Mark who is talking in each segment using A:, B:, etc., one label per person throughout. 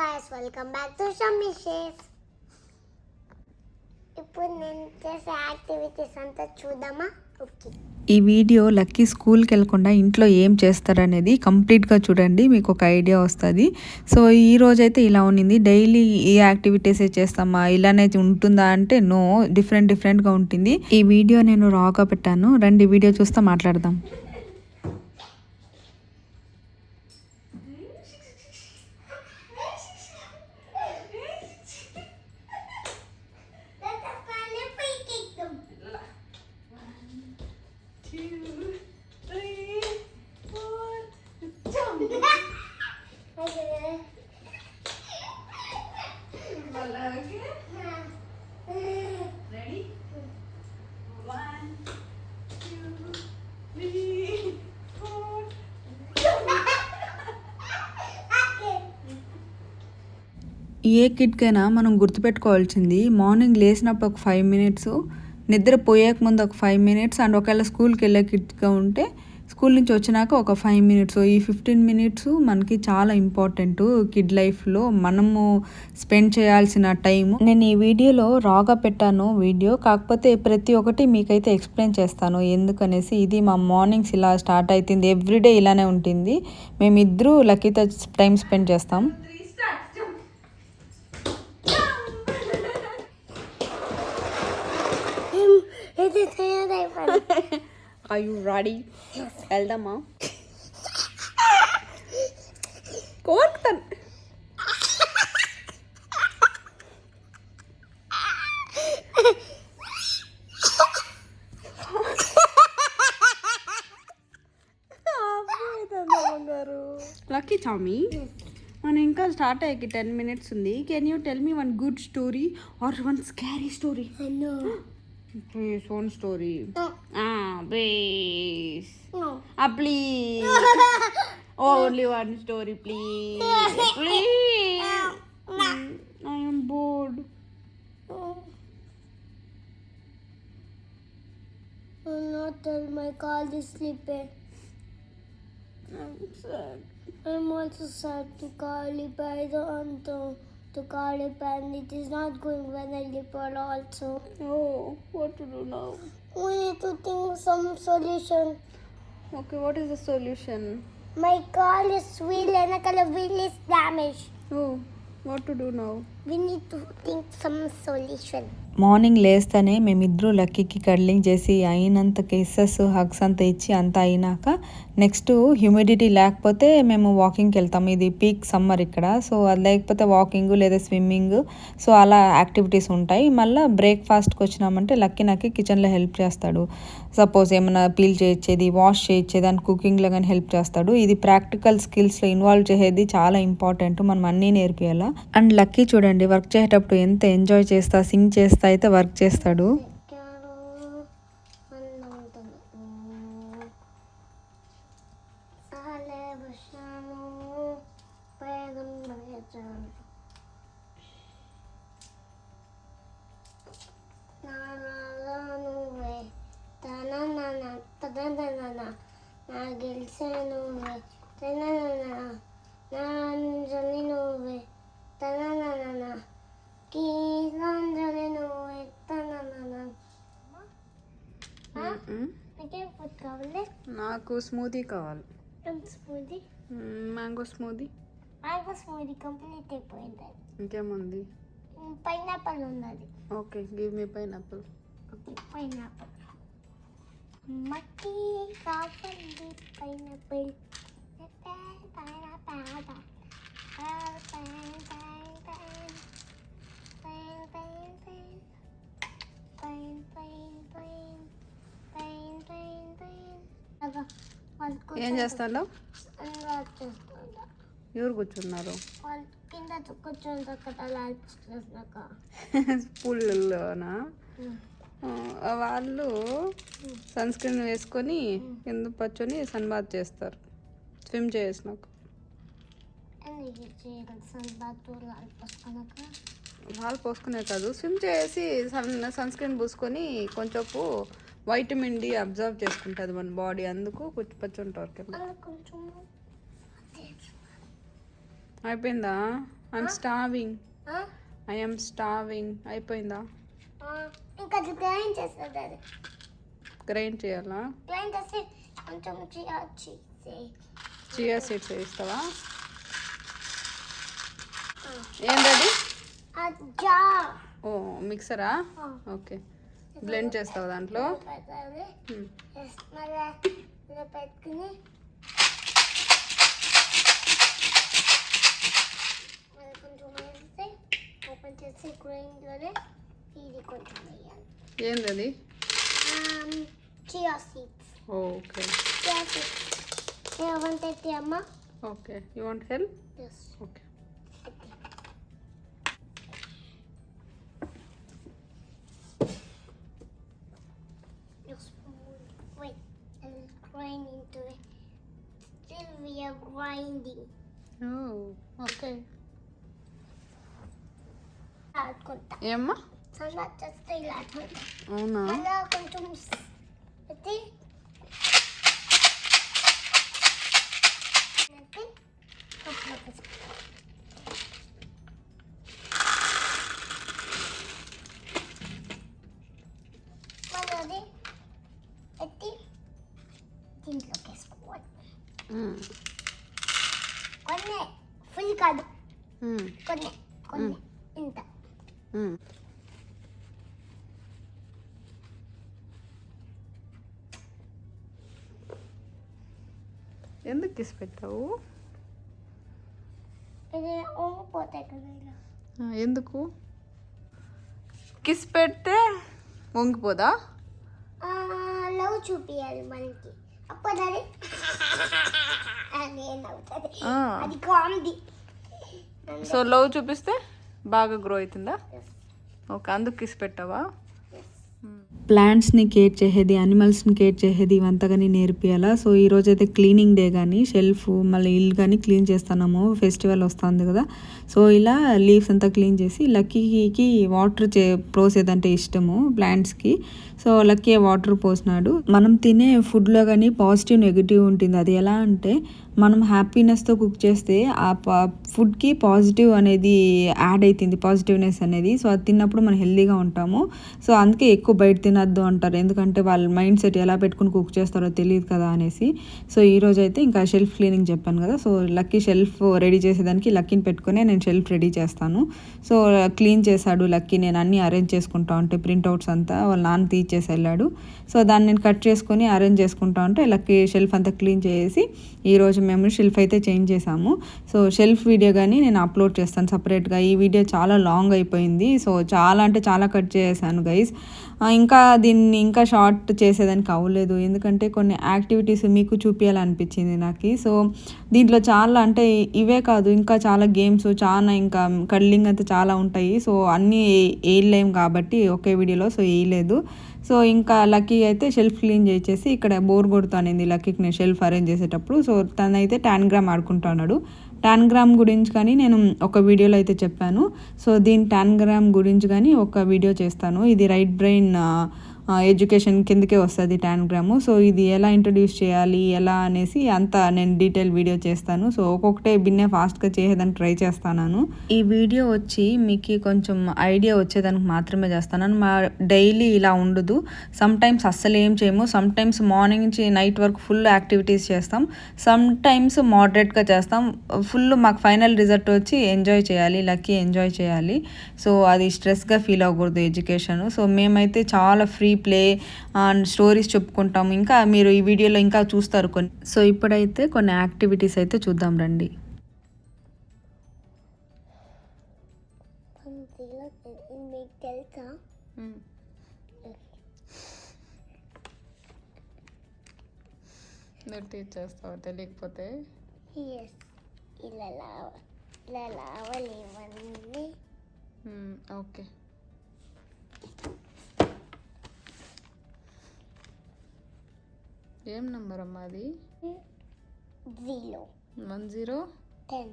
A: guys, welcome back to Shamishes. ఇప్పుడు నేను చేసే యాక్టివిటీస్ అంతా చూద్దామా? ఓకే.
B: ఈ వీడియో లక్కీ స్కూల్కి వెళ్ళకుండా ఇంట్లో ఏం చేస్తారనేది కంప్లీట్గా చూడండి, మీకు ఒక ఐడియా వస్తుంది. సో ఈ రోజైతే ఇలా ఉన్నింది. డైలీ ఏ యాక్టివిటీస్ చేస్తామా ఇలానే ఉంటుందా అంటే నో, డిఫరెంట్గా ఉంటుంది. ఈ వీడియో నేను రాగా పెట్టాను, రండి వీడియో చూస్తే మాట్లాడదాం. ఏ కిడ్కైనా మనం గుర్తుపెట్టుకోవాల్సింది మార్నింగ్ లేచినప్పుడు ఒక 5 మినిట్స్, నిద్ర పోయాక ముందు ఒక 5 మినిట్స్, అండ్ ఒకవేళ స్కూల్కి వెళ్ళే కిడ్గా ఉంటే స్కూల్ నుంచి వచ్చినాక ఒక 5 మినిట్స్. ఈ 15 మినిట్స్ మనకి చాలా ఇంపార్టెంట్ కిడ్ లైఫ్లో మనము స్పెండ్ చేయాల్సిన టైము. నేను ఈ వీడియోలో రాగా పెట్టాను వీడియో, కాకపోతే ప్రతి ఒక్కటి మీకైతే ఎక్స్ప్లెయిన్ చేస్తాను ఎందుకనేసి. ఇది మా మార్నింగ్స్ ఇలా స్టార్ట్ అవుతుంది, ఎవ్రీడే ఇలానే ఉంటుంది. మేమిద్దరూ లక్కీతో టైం స్పెండ్ చేస్తాం. Are you ready? వెళ్దామా? కోరుతాను. లక్కీ చామీ, మనం ఇంకా స్టార్ట్ అయ్యాకి 10 మినిట్స్ ఉంది. Can you tell me one good story or one scary story? Please, one story.
A: No.
B: Please.
A: No.
B: Please. Only one story, please. Please. I am bored.
A: I'm not tell my child is sleeping.
B: I'm sad.
A: I'm also sad to call it by the unto. To call it and it is not going when I live also.
B: Oh, what to do now?
A: We need to think some solution.
B: Okay, what is the solution?
A: My car is wheel and a color wheel is damaged.
B: Oh, what to do now?
A: We need to think some solution.
B: Morning లేస్తేనే మేమిద్దరూ లక్కీకి cuddling చేసి అయినంత kisses hugs అంతా ఇచ్చి అంతా అయినాక next humidity లేకపోతే మేము వాకింగ్కి వెళ్తాము. ఇది పీక్ సమ్మర్ ఇక్కడ, సో అది లేకపోతే వాకింగ్ లేదా స్విమ్మింగ్, సో అలా యాక్టివిటీస్ ఉంటాయి. మళ్ళీ బ్రేక్ఫాస్ట్కి వచ్చినామంటే లక్కీ నాకు కిచెన్లో హెల్ప్ చేస్తాడు. సపోజ్ ఏమైనా పీల్ చేయించేది, వాష్ చేయించేది అండ్ కుకింగ్లో కానీ హెల్ప్ చేస్తాడు. ఇది ప్రాక్టికల్ స్కిల్స్లో ఇన్వాల్వ్ చేసేది చాలా ఇంపార్టెంట్, మనం అన్నీ నేర్పియాలా. అండ్ లక్కీ చూడండి వర్క్ చేసేటప్పుడు ఎంత ఎంజాయ్ చేస్తా, సింగ్ చేస్తా అయితే వర్క్ చేస్తాడు. నాకు స్మూదీ కావాలి.
A: Smoothie,
B: mango smoothie.
A: Mango smoothie complete అయిపోయింది.
B: ఇంకేముంది?
A: పైనాపిల్ ఉన్నది.
B: Okay, give me pineapple.
A: Okay, pineapple. మట్టి కావాలి పైనాపిల్.
B: ఏం చేస్తాను? ఎవరు కూర్చున్నారు?
A: కింద కూర్చొని
B: స్కూల్లోనా? వాళ్ళు సన్ స్క్రీన్ వేసుకొని కింద పచ్చని సన్ బాత్ చేస్తారు స్విమ్ చేసినాక. వాళ్ళు పోసుకునే కాదు, స్విమ్ చేసి సన్ స్క్రీన్ పూసుకొని కొంచెంపు వైటమిన్ డి అబ్జర్వ్ చేసుకుంటుంది మన బాడీ, అందుకు కూర్చోపచ్చుంటారు కింద. అయిపోయిందా? I'm starving. I'm starving. అయిపోయిందా?
A: ఇంకా గ్రైండ్ చేస్తుంది అది.
B: గ్రైండ్ చేయాలా?
A: గ్రైండ్ చేసి కొంచెం
B: చియా సీడ్స్ వేస్తావా? ఏంటది? ఓ మిక్సరా? ఓకే. బ్లెండ్ చేస్తావు దాంట్లో?
A: పెట్టుకుని కొంచెం వేస్తే ఓపెన్ చేసి గ్రైండ్లోనే ఇది కొంచెం వేయాలి.
B: ఏంటది?
A: Chia seeds.
B: Okay.
A: Chia seeds. You want it, Amma?
B: Okay. You want help?
A: Yes.
B: Okay.
A: Wait, I'll grind into it. Still we are grinding.
B: Oh, okay.
A: ఏమ్మా? సలాడ్ చేస్తే ఇలా
B: అవునా?
A: అలా కొంచెం పెట్టి అది ఎత్తి దీంట్లోకి వేసుకోవాలి. కొన్ని ఫుల్ కాదు, కొన్ని కొన్ని ఇంత.
B: ఎందుకు తీసి పెట్టావు?
A: ఇది వంగిపోతాయి కదా ఇలా.
B: ఎందుకు కిస్ పెడితే వంగిపోదా?
A: లవ్ చూపియాలి మనకి, అప్పుడు అది అవుతుంది. అది కామెడీ.
B: సో లవ్ చూపిస్తే బాగా గ్రో అవుతుందా? ఓకే, అందుకు కిస్ పెట్టావా? ప్లాంట్స్ని కేర్ చేసేది, యానిమల్స్ని కేర్ చేసేది ఇవంతగాని నేర్పియాలా. సో ఈరోజు అయితే క్లీనింగ్ డే కానీ షెల్ఫ్ మళ్ళీ ఇల్లు కానీ క్లీన్ చేస్తున్నాము. ఫెస్టివల్ వస్తుంది కదా, సో ఇలా లీవ్స్ అంతా క్లీన్ చేసి లక్కీకి వాటర్ పోసేదంటే ఇష్టము ప్లాంట్స్కి. సో లక్కీ వాటర్ పోసినాడు. మనం తినే ఫుడ్లో కానీ పాజిటివ్ నెగిటివ్ ఉంటుంది. అది ఎలా అంటే మనం హ్యాపీనెస్తో కుక్ చేస్తే ఆ ఫుడ్కి పాజిటివ్ అనేది యాడ్ అవుతుంది, పాజిటివ్నెస్ అనేది. సో అది తిన్నప్పుడు మనం హెల్తీగా ఉంటాము. సో అందుకే ఎక్కువ బయట తినద్దు అంటారు, ఎందుకంటే వాళ్ళ మైండ్ సెట్ ఎలా పెట్టుకుని కుక్ చేస్తారో తెలియదు కదా అనేసి. సో ఈరోజు అయితే ఇంకా షెల్ఫ్ క్లీనింగ్ చెప్పాను కదా, సో లక్కీ షెల్ఫ్ రెడీ చేసేదానికి లక్కీని పెట్టుకునే నేను షెల్ఫ్ రెడీ చేస్తాను. సో క్లీన్ చేశాడు లక్కీ. నేను అన్నీ అరేంజ్ చేసుకుంటా ఉంటే ప్రింట్అవుట్స్ అంతా వాళ్ళ నాన్న తీసేసి వెళ్ళాడు. సో దాన్ని నేను కట్ చేసుకొని అరేంజ్ చేసుకుంటా ఉంటే లక్కీ షెల్ఫ్ అంతా క్లీన్ చేసి ఈరోజు మేము షెల్ఫ్ అయితే చేంజ్ చేసాము. సో షెల్ఫ్ వీడియో కానీ నేను అప్లోడ్ చేస్తాను సపరేట్గా. ఈ వీడియో చాలా లాంగ్ అయిపోయింది, సో చాలా అంటే చాలా కట్ చేశాను గైస్. ఇంకా దీన్ని ఇంకా షార్ట్ చేసేదానికి అవ్వలేదు, ఎందుకంటే కొన్ని యాక్టివిటీస్ మీకు చూపించాలనిపించింది నాకు. సో దీంట్లో చాలా అంటే ఇవే కాదు, ఇంకా చాలా గేమ్స్, చాలా ఇంకా కడ్లింగ్ అంతా చాలా ఉంటాయి. సో అన్నీ వేయలేము కాబట్టి ఒకే వీడియోలో, సో వేయలేదు. సో ఇంకా లక్కీ అయితే షెల్ఫ్ క్లీన్ చేసేసి ఇక్కడ బోర్ కొడుతానింది లక్కీకి నేను షెల్ఫ్ అరేంజ్ చేసేటప్పుడు. సో తనైతే టాన్గ్రామ్ ఆడుకుంటున్నాడు. టాన్గ్రామ్ గురించి కానీ నేను ఒక వీడియోలో అయితే చెప్పాను. సో దీని టాన్గ్రామ్ గురించి కానీ ఒక వీడియో చేస్తాను. ఇది రైట్ బ్రెయిన్ ఎడ్యుకేషన్ కిందకే వస్తుంది టాన్గ్రాము. సో ఇది ఎలా ఇంట్రడ్యూస్ చేయాలి ఎలా అనేసి అంతా నేను డీటెయిల్ వీడియో చేస్తాను. సో ఒక్కొక్కటే బిన్నే ఫాస్ట్గా చేసేదానికి ట్రై చేస్తాను. ఈ వీడియో వచ్చి మీకు కొంచెం ఐడియా వచ్చేదానికి మాత్రమే చేస్తాను. మా డైలీ ఇలా ఉండదు, సమ్ టైమ్స్ అస్సలు ఏం చేయము. సమ్ టైమ్స్ మార్నింగ్ నుంచి నైట్ వరకు ఫుల్ యాక్టివిటీస్ చేస్తాం, సమ్ టైమ్స్ మోడరేట్గా చేస్తాం. ఫుల్ మాకు ఫైనల్ రిజల్ట్ వచ్చి ఎంజాయ్ చేయాలి, లక్కీ ఎంజాయ్ చేయాలి. సో అది స్ట్రెస్గా ఫీల్ అవ్వకూడదు ఎడ్యుకేషన్. సో మేమైతే చాలా ఫ్రీ ప్లే స్టోరీస్ చెప్పుకుంటాము. ఇంకా మీరు ఈ వీడియోలో ఇంకా చూస్తారు కొన్ని. సో ఇప్పుడైతే కొన్ని యాక్టివిటీస్ అయితే చూద్దాం రండి.
A: మీకు తెలుసా
B: నువ్వు టీచ్ చేస్తావా తెలియకపోతే?
A: ఇలా లావాలి ఇవన్నీ.
B: ఓకే, ఏం నెంబర్ అమ్మా అది?
A: 0
B: 1 0
A: 10.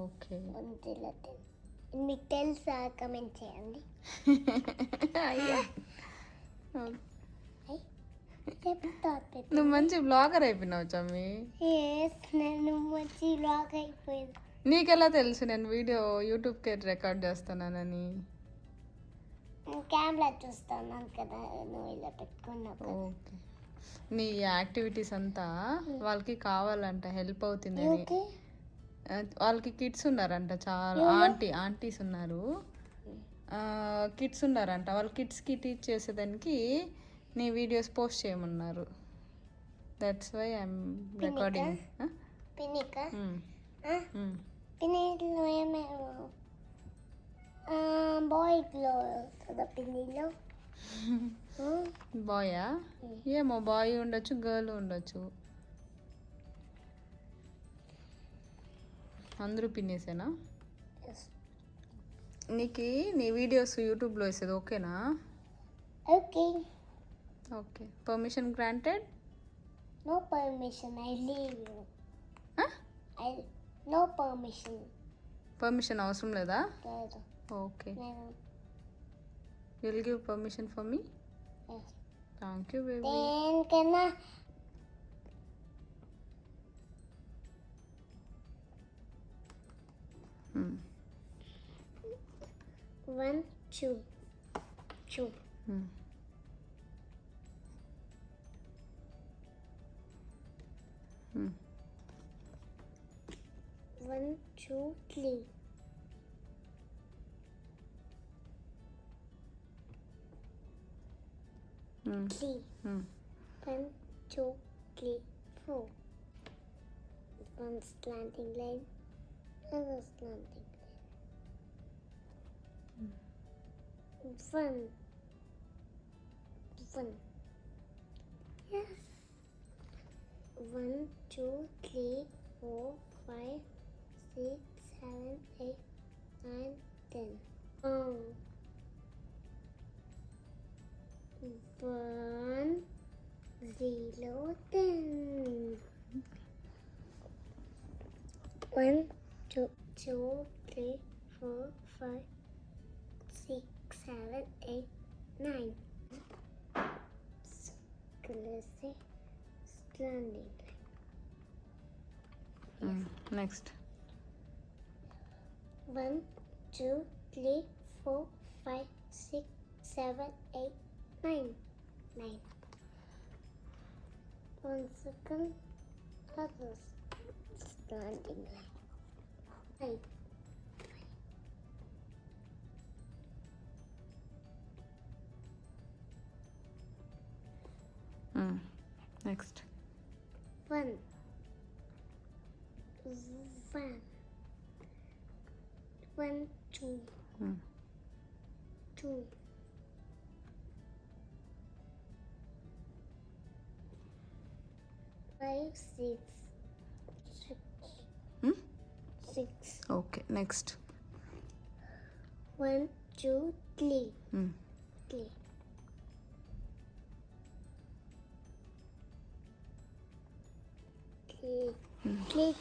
B: ఓకే,
A: 1 0 10. మీకు తెలుసా? కమెంట్ చేయండి.
B: నువ్వు మంచి బ్లాగర్ అయిపోయినావు చమ్మి.
A: నేను మంచి బ్లాగ్ అయిపోయింది.
B: నీకెలా తెలుసు నేను వీడియో యూట్యూబ్కి రికార్డ్ చేస్తున్నానని?
A: కెమెరా చూస్తున్నాను కదా నువ్వు ఇలా పెట్టుకున్నప్పుడు.
B: ఓకే. నీ యాక్టివిటీస్ అంతా వాళ్ళకి కావాలంట, హెల్ప్ అవుతుందని.
A: ఓకే
B: వాళ్ళకి కిడ్స్ ఉన్నారంట, చాలా ఆంటీస్ ఉన్నారు, కిడ్స్ ఉన్నారంట. వాళ్ళ కిడ్స్కి టీచ్ చేసేదానికి నీ వీడియోస్ పోస్ట్ చేయమన్నారు. That's why I'm recording.
A: పిన్నిక పిన్నిలో ఏమేమో బాయ్లో కదా పిన్నిలో.
B: బాయా? ఏమో, బాయ్ ఉండొచ్చు, గర్ల్ ఉండొచ్చు. అందరూ పిన్నేసేనా? నీకు నీ వీడియోస్ యూట్యూబ్లో వేసేది ఓకేనా?
A: Okay
B: okay. Permission granted?
A: No permission, I leave you. No permission.
B: Permission అవసరం లేదా?
A: లేదు.
B: ఓకే.
A: నేను
B: will give permission for me? Thank you baby.
A: దేనికన్నా one two two one two three three one two three four. One slanting line, another slanting line. One. Yeah. 1, 2, 3, 4, 5, 6, 7, 8, 9, 10. Oh. 1, 0, 10. 1, 2, 3, 4, 5, 6, 7, 8, 9. Classic standing line.
B: Next.
A: 1, 2, 3, 4, 5, 6, 7, 8, 9. 9. 1 second. Others. Standing line. 5.
B: Next.
A: 1. 1, 2. 2. 5, 6. 6.
B: Okay. Next.
A: 1, 2, 3. 3.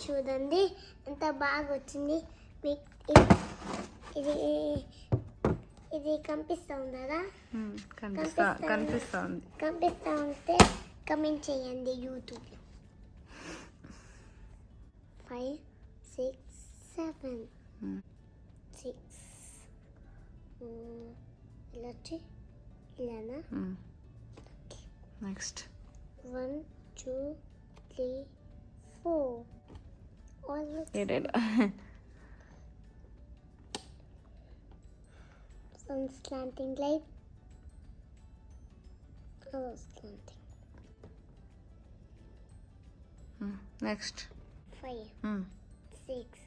A: చూడండి ఎంత బాగా వచ్చింది మీకు. ఇది ఇది కనిపిస్తూ ఉందా? కనిపిస్తూ ఉంటే కమెంట్ చేయండి యూట్యూబ్లో. 5, 6, 7. 6 ఇలా వచ్చి ఇలానా?
B: Next.
A: 1, 2, 3, 4. All some slanting line. All slanting.
B: Next.
A: 5, 6,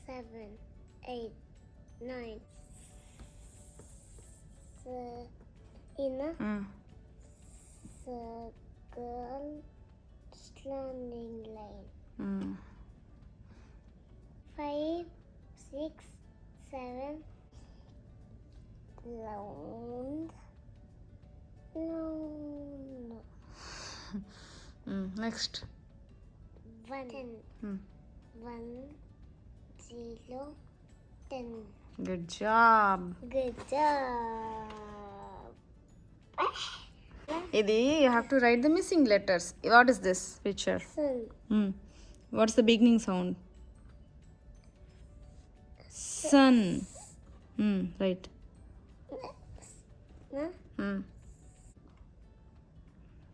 A: 7, 8, 9. Circle standing line. 5, 6, 7. Round.
B: Next.
A: 1, 1, 0, 10.
B: Good job.
A: Good job.
B: ఇది you have to right the missing letters. What is this picture?
A: Sun.
B: Watts the beginning sound? sun. Right.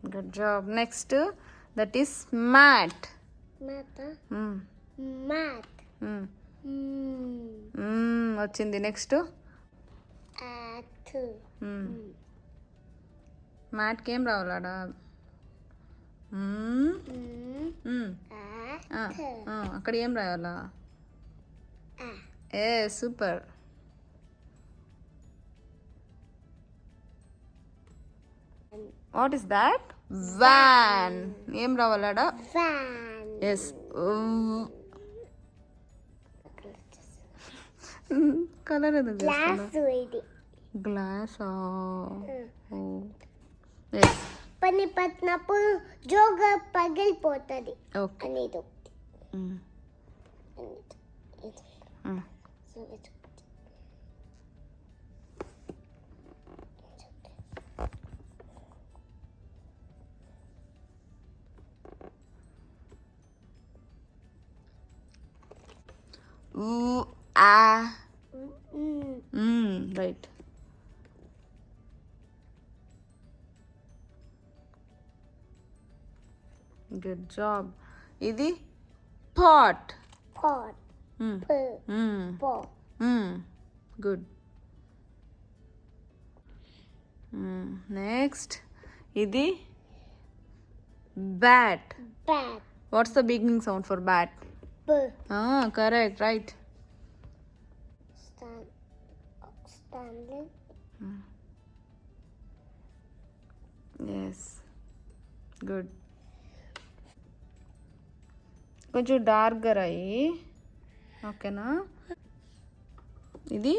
B: Good job. Next, that is mat.
A: Mat.
B: Mm.
A: Mat.
B: Mm.
A: Mm.
B: వచ్చింది next
A: At.
B: మ్యాట్కి ఏం రావాలాడా
A: At.
B: అక్కడ ఏం రాయాలా
A: A.
B: A super what is that van ఏం రావాలాడా
A: Van.
B: Yes colour ఎందుకు
A: Glass ఇది.
B: Glass yes
A: పని పట్టినప్పుడు జోగ పగిలిపోతుంది
B: ఓకే
A: అనేది ఒకటి. ఇది. So it's
B: right good job ఇది pot
A: pot. Pot.
B: Good next ఇది bat
A: Bat.
B: What's the beginning sound for bat
A: B.
B: Correct right
A: Standing.
B: Yes good కొంచెం డార్క్గా అయ్యి ఓకేనా ఇది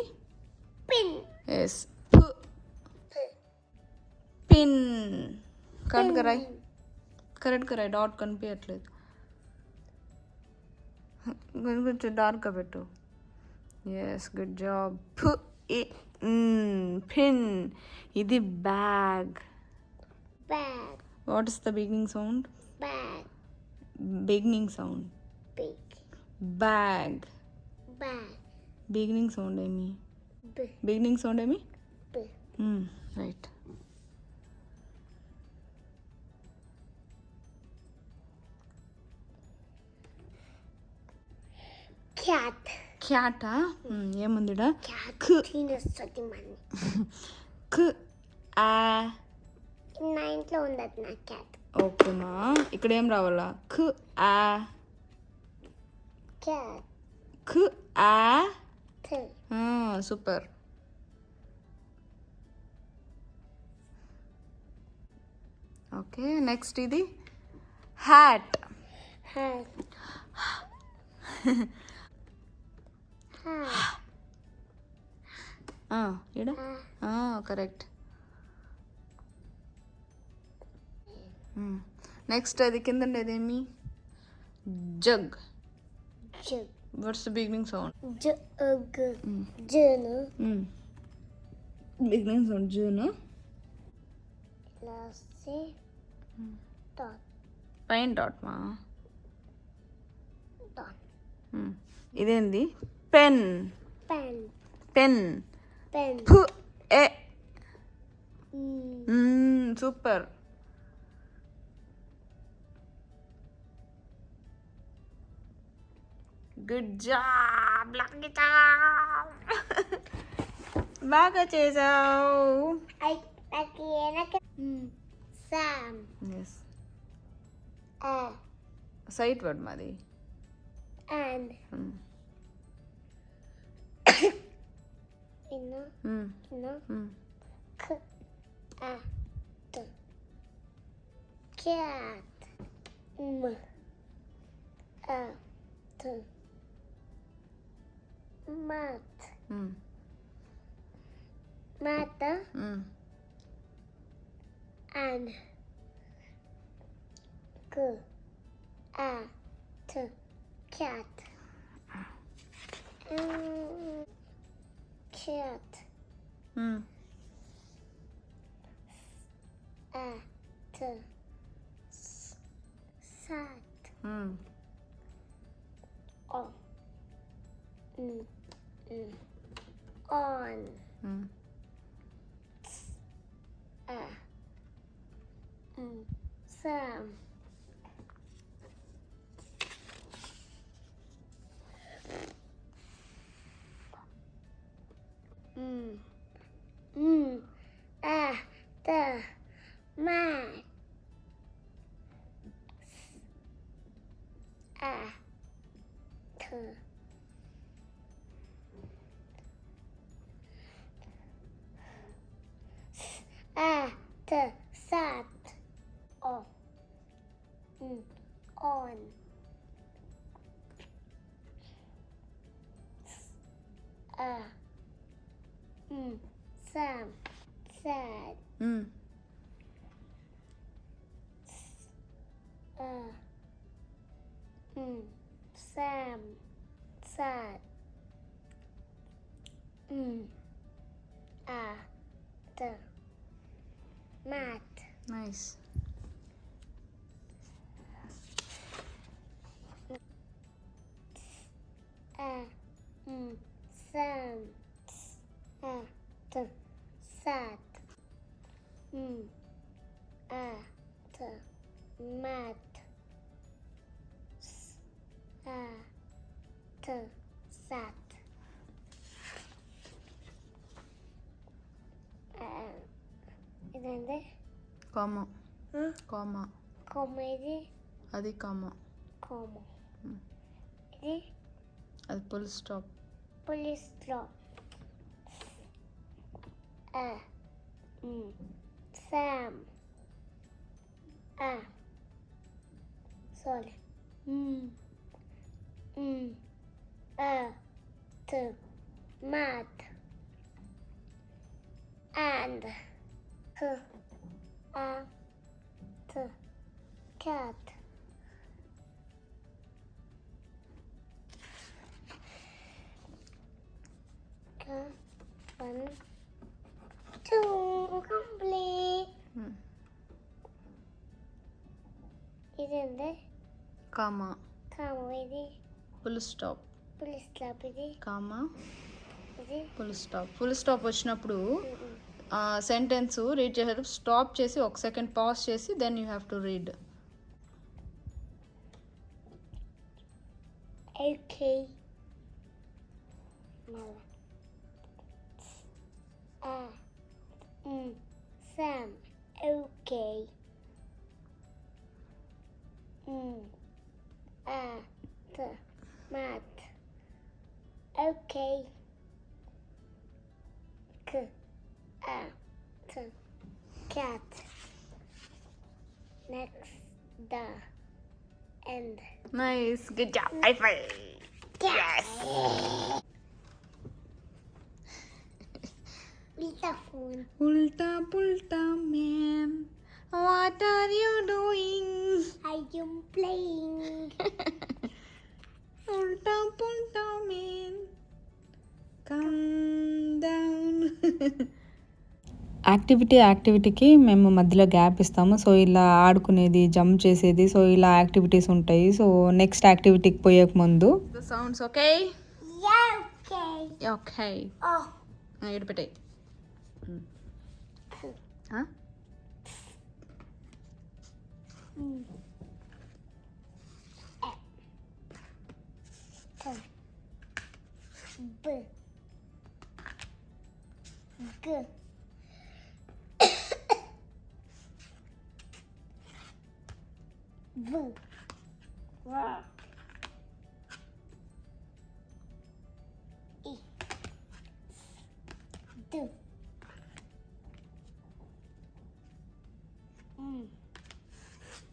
A: Pin.
B: ఎస్ పిన్ కరెక్ట్గా రాయి కరెక్ట్గా రాయి డాట్ కనిపించట్లేదు కొంచెం డార్క్గా పెట్టు ఎస్ గుడ్ జాబ్ పిన్ ఇది bag
A: Bag.
B: What is the beginning sound
A: Bag.
B: Beginning sound
A: Big.
B: Bag
A: Bag.
B: Beginning sound ఏమి
A: B.
B: బిగినింగ్ సౌండ్ ఏమి
A: B.
B: Right
A: Cat.
B: క్యాటా ఏముందిడా
A: Cat. తినేస్తుంది మని.
B: క్ ఆ
A: నా ఇంట్లో ఉండదు నా క్యాట్.
B: ఓకేమా ఇక్కడ ఏం రావాలా క్ ఆ
A: Cat.
B: క్ ఆ
A: T.
B: సూపర్ ఓకే నెక్స్ట్ ఇది హ్యాట్
A: Hat. Hat.
B: ఇడ కరెక్ట్ నెక్స్ట్ అది కింద ఉండేదేమి jug
A: Jug.
B: What's the beginning sound
A: Jug. Journal.
B: బిగినింగ్ సౌండ్ జూను
A: Lassie. Dot.
B: పైన డాట్ మా
A: Dot.
B: ఇదేంది పెన్
A: Pen.
B: Pen
A: Pen.
B: ఏ
A: Mm.
B: సూపర్ గుడ్ జాబ్ లక్కితా బాగా చేసావు
A: Aquí era que. Sam.
B: S
A: A.
B: Sight word మాది
A: And. Inno. Inno. K. A. T. Cat. M. A. T. Mat. Mata. And. K. A. T. Cat. Cat. A. T. Sat. O. on. Sam. The man. The sat. Oh. On. Sam. Sad. Sam. Sad. The mat.
B: Nice.
A: Sam. The sat. The mat. The sat. ఇదండి
B: comma. Comma.
A: కొమ్మ ఇది
B: అది comma.
A: కొమ్మ ఇది
B: అది full stop.
A: పులిస్లో Sam. Sorry. The mat. And the cat. One, two, complete. ఇదండి
B: comma.
A: కాము ఇది
B: ఫుల్ స్టాప్.
A: పులిస్ క్లాప్ ఇది
B: కామా.
A: ఇది
B: ఫుల్ స్టాప్. ఫుల్ స్టాప్ వచ్చినప్పుడు సెంటెన్స్ రీడ్ చేసేటప్పుడు స్టాప్ చేసి ఒక సెకండ్ పాజ్ చేసి then you have to read.
A: Okay Sam. Okay. The mat. Okay. The cat. Next, the end.
B: Nice. Good job. High five.
A: Yes. With the phone.
B: ఉల్టా పుల్టా man, what are you doing?
A: I am playing.
B: ఉల్టా పుల్టా man, come down. యాక్టివిటీకి మేము మధ్యలో gap ఇస్తాము. So ఇలా ఆడుకునేది, జంప్ చేసేది, సో ఇలా యాక్టివిటీస్ ఉంటాయి. సో నెక్స్ట్ యాక్టివిటీకి పోయేక ముందు sounds okay.
A: Yeah, okay.
B: Okay.
A: Oh.
B: ఎడిపెట్టాయి.
A: B. G. V. R. E. D.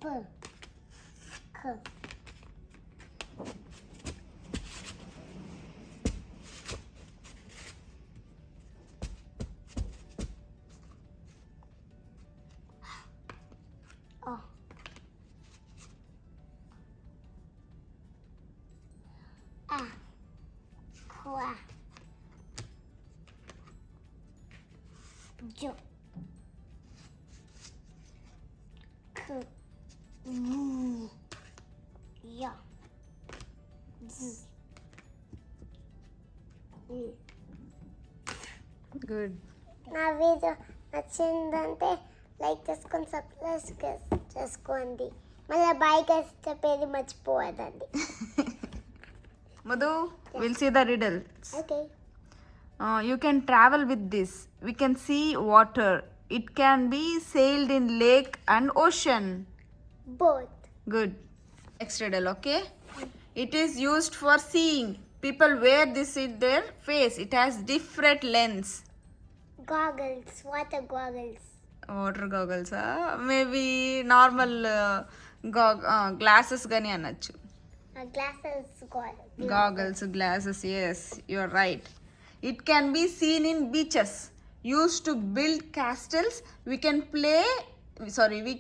A: B. K. Oh. Qua. Jo. K. Ja. Z.
B: Good.
A: నా వీడియో నచ్చిందంటే లైక్ చేసుకొని సబ్స్క్రైబ్ చేసుకోండి. మళ్ళీ బాయ్ గైస్ చెప్పేది మర్చిపోవద్దండి.
B: Madhu, we'll see the riddles.
A: Okay.
B: You can travel with this. We can see water. It can be sailed in lake and ocean.
A: Both.
B: Good. Next riddle, okay? It is used for seeing. People wear this in their face. It has different lens.
A: Goggles, water goggles.
B: Water goggles maybe normal glasses కానీ అనొచ్చు.
A: Glasses
B: Goggles, glasses, yes, you're right. It can be seen in beaches. Used to build castles. We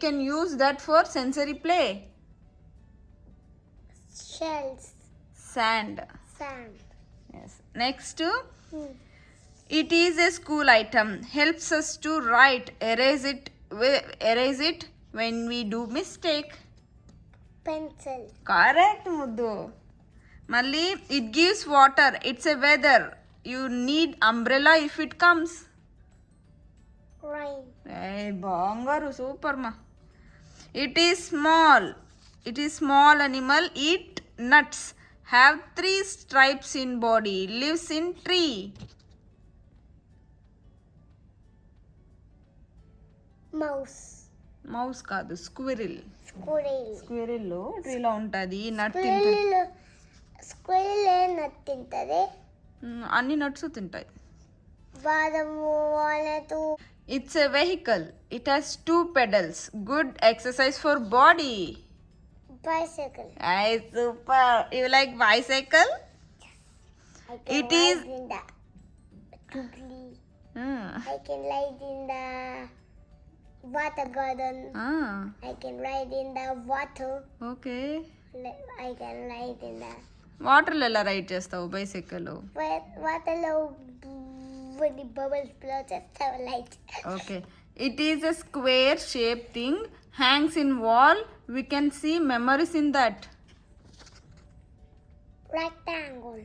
B: can use that for sensory play.
A: Shells.
B: Sand.
A: Sand.
B: Yes. Next, it is a school item. Helps us to write. Erase it when we do mistake.
A: Pencil.
B: Correct, Muddu. Malli, it gives water. It's a weather. You need umbrella if it comes.
A: Rain.
B: Hey, bangaru, super ma. It is small animal. Eat nuts. Have 3 stripes in body. Lives in tree.
A: Mouse.
B: Mouse కాదు, squirrel. Squirrel ట్రీలో ఉంటుంది. Nut తింటుంది.
A: Squirrel nut తింటది.
B: అన్ని nuts తింటాయి.
A: బాదము, walnut.
B: It's a vehicle. It has 2 pedals. Good exercise for body.
A: Bicycle.
B: Ay, super. You like bicycle? It is.
A: In the Googly.
B: Ah.
A: I can ride in the water garden.
B: Ah.
A: I can ride in the water.
B: Okay.
A: I can ride in the
B: వాటర్లో ఎలా ride చేస్తావు bicycle?
A: వాటర్లో bubbles blow చేస్తావు light.
B: Okay. It is a square shape thing. Hangs in wall. We can see memories in that.
A: Rectangle.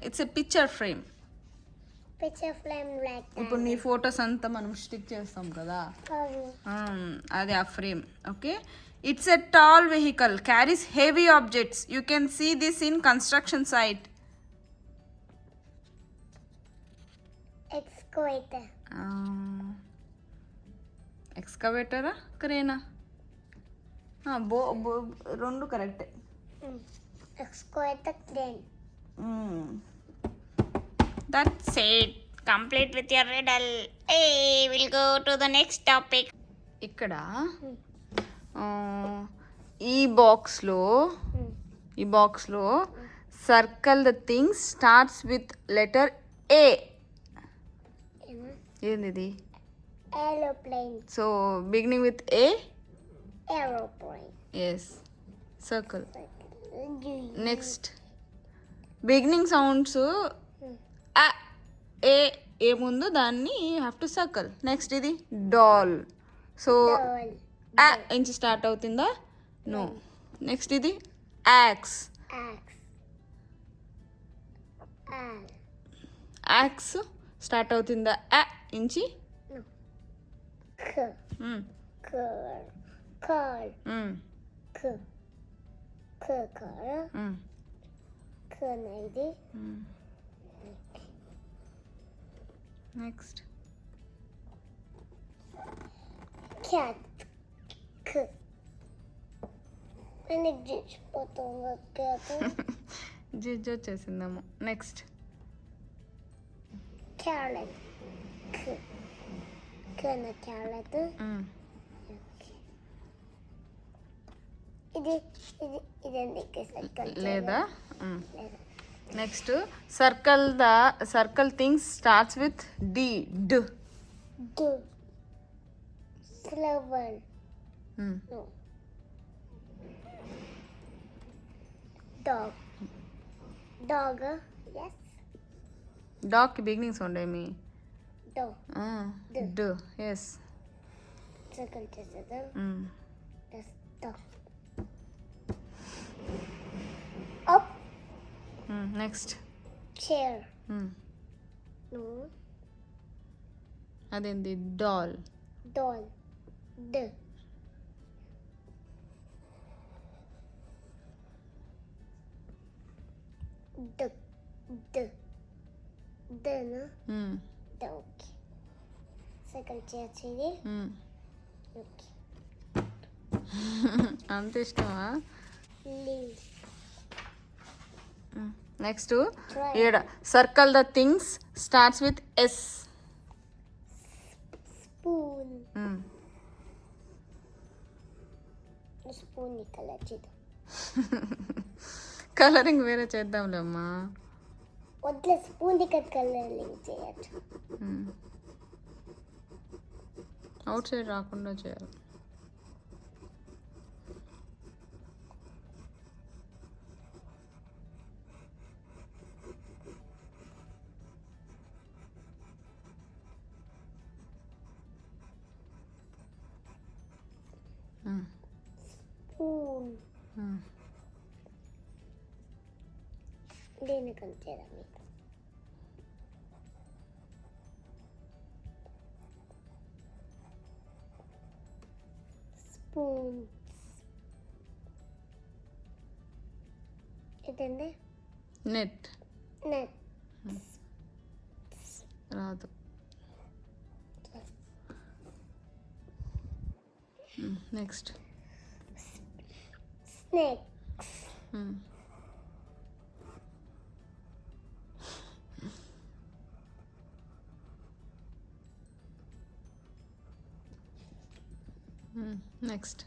B: It's a picture frame.
A: Picture frame rectangle.
B: ఇప్పుడు నీ photos అంతా మనం stick చేస్తాం కదా, అది ఆ frame. Okay. It's a tall vehicle. Carries heavy objects. You can see this in construction site.
A: Excavator.
B: ఎక్స్కవేటరా, క్రేనా? రెండు కరెక్టే.
A: Excavator crane.
B: That's it. Complete with your riddle. Hey, we'll go to the next topic. ఇక్కడ ఈ బాక్స్లో circle the things starts with letter A. ఏంది?
A: Aeroplane.
B: So beginning with A.
A: Aeroplane.
B: Yes, circle. Next beginning sounds A ముందు దాన్ని have to circle. Next ఇది doll. So నుంచి start అవుతుందా? No. Next ఇది యాక్స్. యాక్స్ స్టార్ట్ అవుతుందా? ఇంచి. Next
A: cat. And it just put on the cat.
B: జిజ్ వచ్చేసిందేమో. Next
A: Carrot. Can a carrot? ఇది
B: లేదా? Next circle things starts with D. డ్.
A: Flower. No. Dog. Yes.
B: Dog కి బిగినింగ్ సౌండ్ ఏమి?
A: Dog.
B: డ్. ఎస్.
A: Circle చేసేదా? That's dog. Up.
B: Next
A: Chair. No.
B: అదేంది doll.
A: Doll. D. D. D. D, no? D, okay. Circle చేయొచ్చు. Okay.
B: అంత ఇష్టమా?
A: Leaves.
B: Next ఈడ circle the things starts with S.
A: Spoon. Spoon ని colour చేద్దాం.
B: Colouring వేరే చేద్దాంలే అమ్మా.
A: వద్దులే, స్పూన్ ని కలరింగ్ చేయొచ్చు.
B: అవుట్ సైడ్ రాకుండా చేయాలి.
A: స్పూన్. దీన్ని కలర్ చేద్దాం మీకు. స్పూన్. ఇదండి
B: నెట్.
A: నెట్.
B: రాదు. Next
A: snakes.
B: Next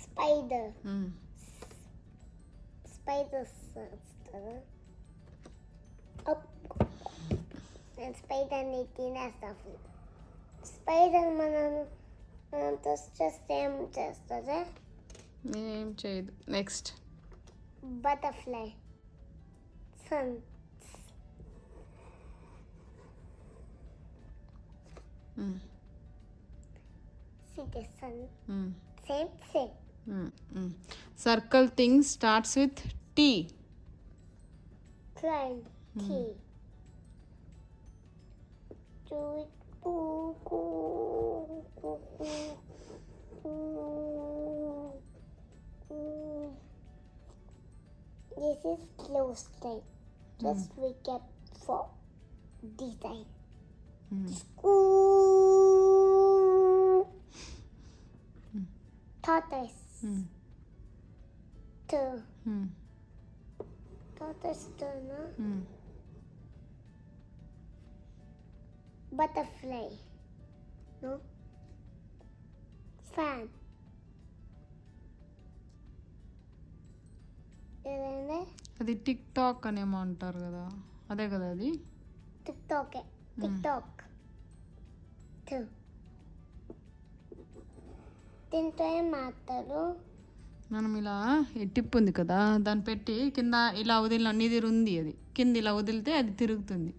A: spider. Spiders వస్తారా? నేను స్పైడర్ని తినేస్తాను. స్పైడర్ మనం టచ్ చేస్తే ఏం చేస్తుంది?
B: ఏం చేయదు. Next
A: butterfly. Sun. See sun. Same.
B: Circle things starts with T.
A: Climb. T. Do it. This is close line. Just we kept for design. Tortoise. Two. Tortoise two, no? Butterfly. No? Fan. ఏదండి?
B: అది tick talk అనేమో అంటారు కదా, అదే కదా అది?
A: Tick talk. Tick talk. దీంతో ఏం మాట్లాడు?
B: మనం ఇలా టిప్ ఉంది కదా, దాన్ని పెట్టి కింద ఇలా వదిలిన నిదిరు ఉంది, అది కింద ఇలా వదిలితే అది తిరుగుతుంది.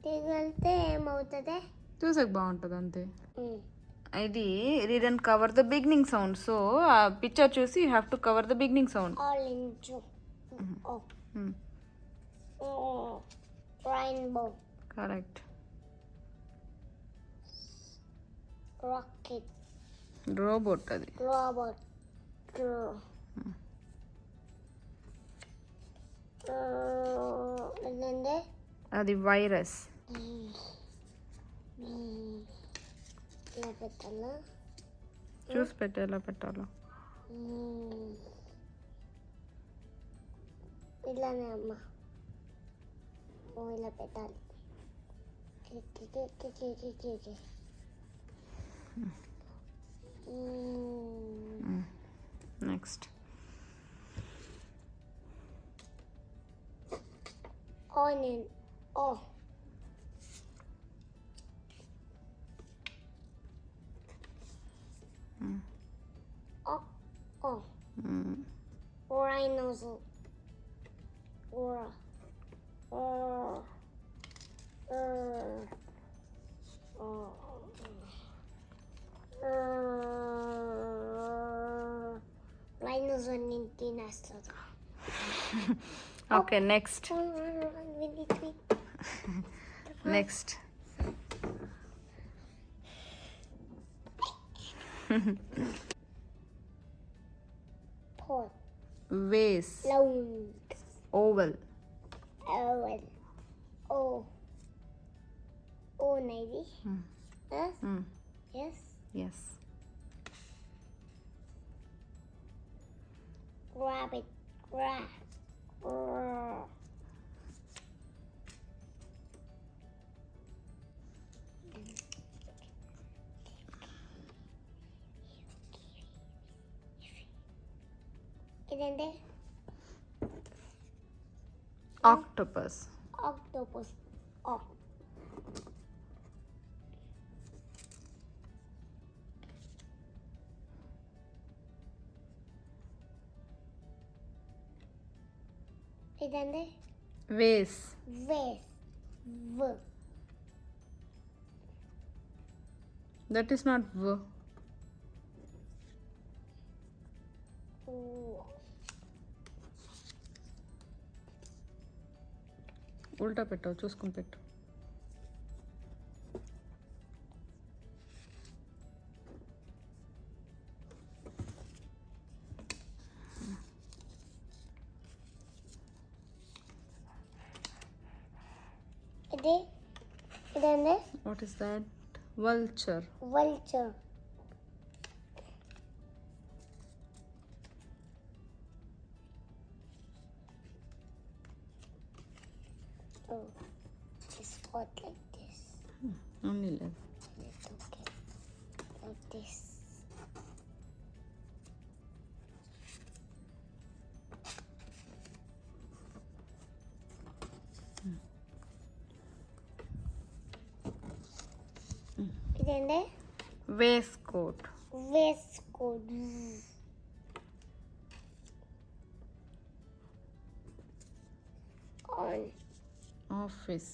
A: తిరిగితే ఏమవుతుంది?
B: చూసాక బాగుంటుంది అంతే. ఇది రీడెంట్ cover the beginning sound, so ఆ పిక్చర్ చూసి you have to cover the beginning sound.
A: Orange. Rainbow.
B: Correct.
A: Rocket.
B: Robot. అది
A: రోబోట్. ఏంటంటే
B: అది వైరస్.
A: ఇలా పెట్టాలా?
B: చూసి పెట్టి ఎలా పెట్టాలో.
A: ఇలానే అమ్మ, ఇలా పెట్టాలి.
B: Next
A: onion. ఓ rhinoceros. Rhinoceros తినేస్తుంది.
B: Okay next
A: We need to
B: next
A: pour.
B: Vase
A: Round.
B: Oval
A: Owl. Oh. Oh, maybe. Yes. Yes.
B: Yes
A: Rabbit. Rat. ఇదంటే
B: ఆక్టోపస్
A: octopus. Oh. ఇదంటే
B: vase
A: vase. V.
B: That is not వ్
A: Oh.
B: ఉల్టా పెట్టావు చూసుకుని పెట్టు
A: ఇదంటే
B: what is that vulture
A: vulture. Oh, it's hot like this.
B: Only లేదు
A: It's okay. Like this. ఇదంటే
B: waistcoat
A: waistcoat. On
B: office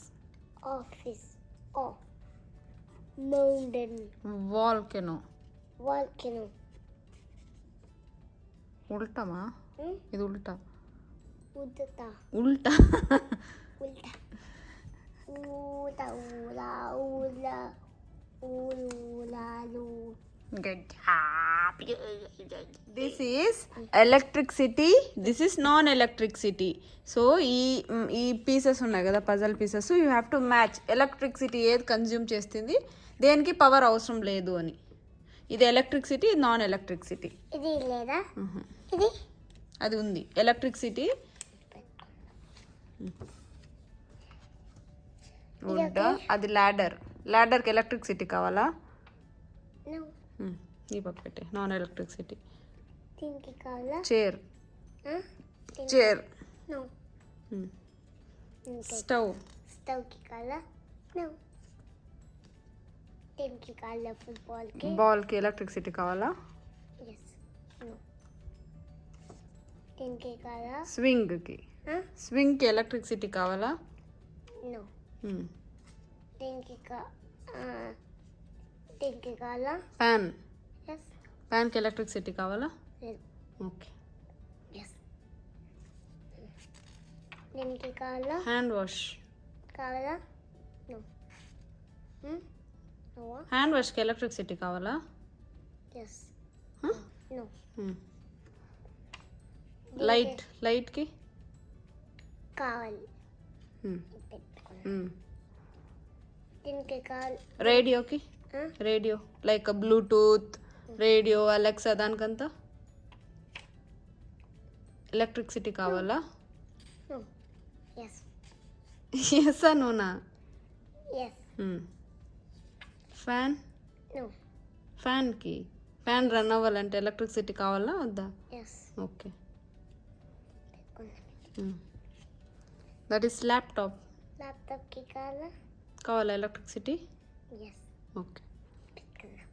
A: office. Oh. Mountain.
B: Volcano
A: Volcano.
B: ఉల్టమా ఇది ఉల్టా
A: Udata.
B: ఉల్టా
A: Ulta. Uda. Ula. Ula. Ula.
B: Good job this is electricity this is non electricity so ఈ pieces ఉన్నాయి కదా puzzle pieces you have to match electricity ఏది consume చేస్తుంది దేనికి power అవసరం లేదు అని ఇది ఎలక్ట్రిసిటీ ఇది నాన్ ఎలక్ట్రిసిటీ
A: ఇది లేదా ఇది
B: అది ఉంది ఎలక్ట్రిసిటీ వుడ్ అది ల్యాడర్కి ఎలక్ట్రిసిటీ కావాలా
A: నో
B: ఈ పక్క పెట్టే నాన్ ఎలక్ట్రిసిటీ
A: దీనికి కావాలా
B: చైర్
A: నో
B: స్టవ్
A: స్టవ్కి కావాలా నో దీనికి కావాలా ఫుట్బాల్కి
B: బాల్కి ఎలక్ట్రిసిటీ కావాలా
A: ఎస్ నో దీనికి కావాలా
B: స్వింగ్కి ఎలక్ట్రిసిటీ కావాలా
A: నో దీనికి దీనికి కావాలా ఎస్
B: ఫ్యాన్కి ఎలక్ట్రిసిటీ కావాలా
A: లేదు
B: ఓకే
A: ఎస్ దీనికి కావాలా
B: హ్యాండ్ వాష్
A: కావాలా నో నో
B: హ్యాండ్ వాష్కి ఎలక్ట్రిసిటీ కావాలా
A: ఎస్ నో
B: లైట్కి
A: కావాలి పెట్టుకున్నా దీనికి కావాలి
B: రేడియోకి radio like Bluetooth radio Alexa దానికంతా ఎలక్ట్రిసిటీ కావాలా
A: నో ఎస్
B: ఎస్ అనోనా
A: yes
B: fan
A: no
B: fan run అవ్వాలంటే ఎలక్ట్రిసిటీ కావాలా వద్దా
A: ఎస్
B: ఓకే
A: పెట్టుకున్నా
B: దట్ ఈస్
A: ల్యాప్టాప్కి కావాలా
B: ఎలక్ట్రిసిటీ
A: ఎస్
B: ఓకే
A: పెట్టుకున్నా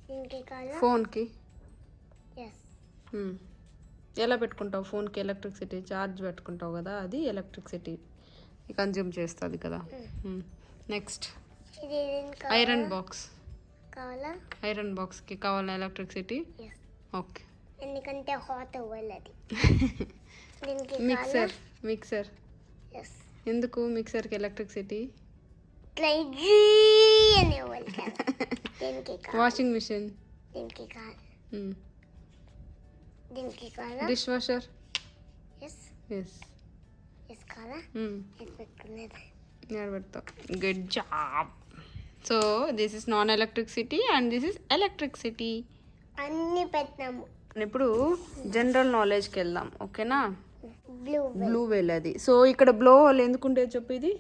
A: దీనికి కావాలా
B: ఫోన్కి
A: ఎస్
B: ఎలా పెట్టుకుంటావు ఫోన్కి ఎలక్ట్రిసిటీ ఛార్జ్ పెట్టుకుంటావు కదా అది ఎలక్ట్రిసిటీ కన్జ్యూమ్ చేస్తుంది కదా నెక్స్ట్
A: ఇది
B: ఐరన్ బాక్స్
A: కావాలా
B: ఐరన్ బాక్స్కి కావాలా ఎలక్ట్రిసిటీ
A: ఎస్
B: ఓకే
A: ఎందుకంటే హాట్ అవ్వాలి అది దీనికి
B: మిక్సర్ మిక్సర్.
A: ఎస్
B: ఎందుకు మిక్సర్కి ఎలక్ట్రిసిటీ?
A: అనేవాళ్ళు కదా. దీనికి కాదు,
B: వాషింగ్ మిషన్.
A: దీనికి కాదు, దీనికి కాదా?
B: Dishwasher.
A: Yes
B: yes.
A: Yes కాదా? ఎస్ పెట్టుకునేది.
B: పెడతాం. Good job. So this is non electricity and this is electricity.
A: అన్ని పెట్టినాము.
B: ఇప్పుడు జనరల్ నాలెడ్జ్కి వెళ్దాం, ఓకేనా?
A: బ్లూ
B: వేల్ అది. సో ఇక్కడ బ్లో హోల్ ఎందుకు ఉంటుంది చెప్పు? ఇది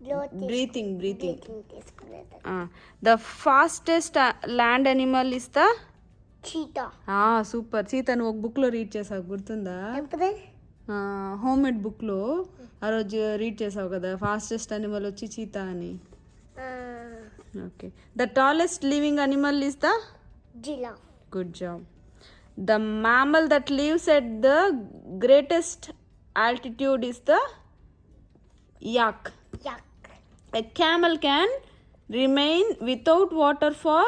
A: బ్లో
B: బ్రీతింగ్.
A: తీసుకునేది.
B: The fastest land animal is the
A: cheetah.
B: Super. Cheetah నువ్వు ఒక బుక్లో రీడ్ చేసావు, గుర్తుందా?
A: ఎప్పుడు?
B: హోమ్ మేడ్ బుక్లో ఆ రోజు రీడ్ చేసావు కదా, ఫాస్టెస్ట్ అనిమల్ వచ్చి చీతా అని. Okay. The tallest living animal is the
A: giraffe.
B: Good job. The mammal that lives at the greatest altitude is the yak. A camel can remain without water for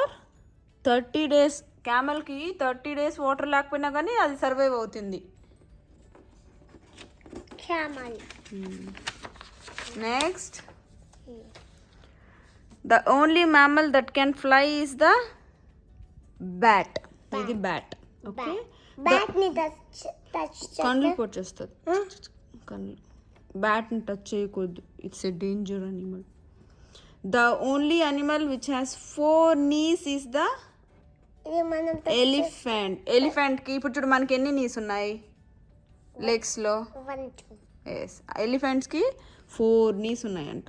B: 30 days. క్యామెల్కి 30 days water లేకపోయినా కానీ అది survive అవుతుంది.
A: Camel.
B: Next, the only mammal that can fly is the bat. ఇది bat. Okay.
A: Bat ni touch
B: కళ్ళు పొచ్చేస్తుంది. కళ్ళు. బ్యాట్ని touch చేయకూడదు, it's a danger animal. The only animal which has 4 knees is the
A: ఇది మనం
B: ఎలిఫెంట్. ఎలిఫెంట్కి ఇప్పుడు చూడు మనకి ఎన్ని నీస్ ఉన్నాయి లెగ్స్లో?
A: 1 2.
B: ఎస్, ఎలిఫెంట్స్కి 4 knees ఉన్నాయంట.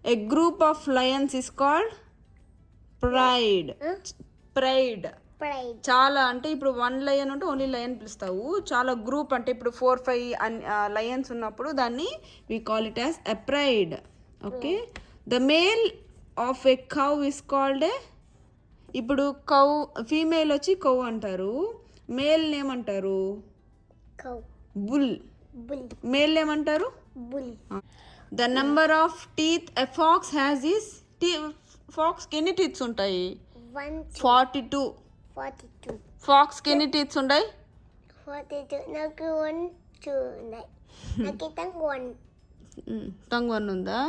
B: A group of Lions is called pride. Pride చాలా అంటే ఇప్పుడు 1 lion ఉంటే ఓన్లీ లయన్ పిలుస్తావు. చాలా గ్రూప్ అంటే ఇప్పుడు 4-5 లయన్స్ ఉన్నప్పుడు దాన్ని we call it as a pride. Okay. The male of a cow is called a. ఇప్పుడు కౌ ఫీమేల్ వచ్చి కౌ అంటారు, మేల్ ఏమంటారు? బుల్. మేల్ ఏమంటారు?
A: Bull.
B: The number of teeth a fox has is. ఫాక్స్కి ఎన్ని teeths ఉంటాయి? 42. ఫాక్స్కి ఎన్ని teeths ఉంటాయి?
A: 42. నాకు 1 2 ఉన్నాయి. నాకు టంగ్ 1.
B: టంగ్ 1 ఉందా?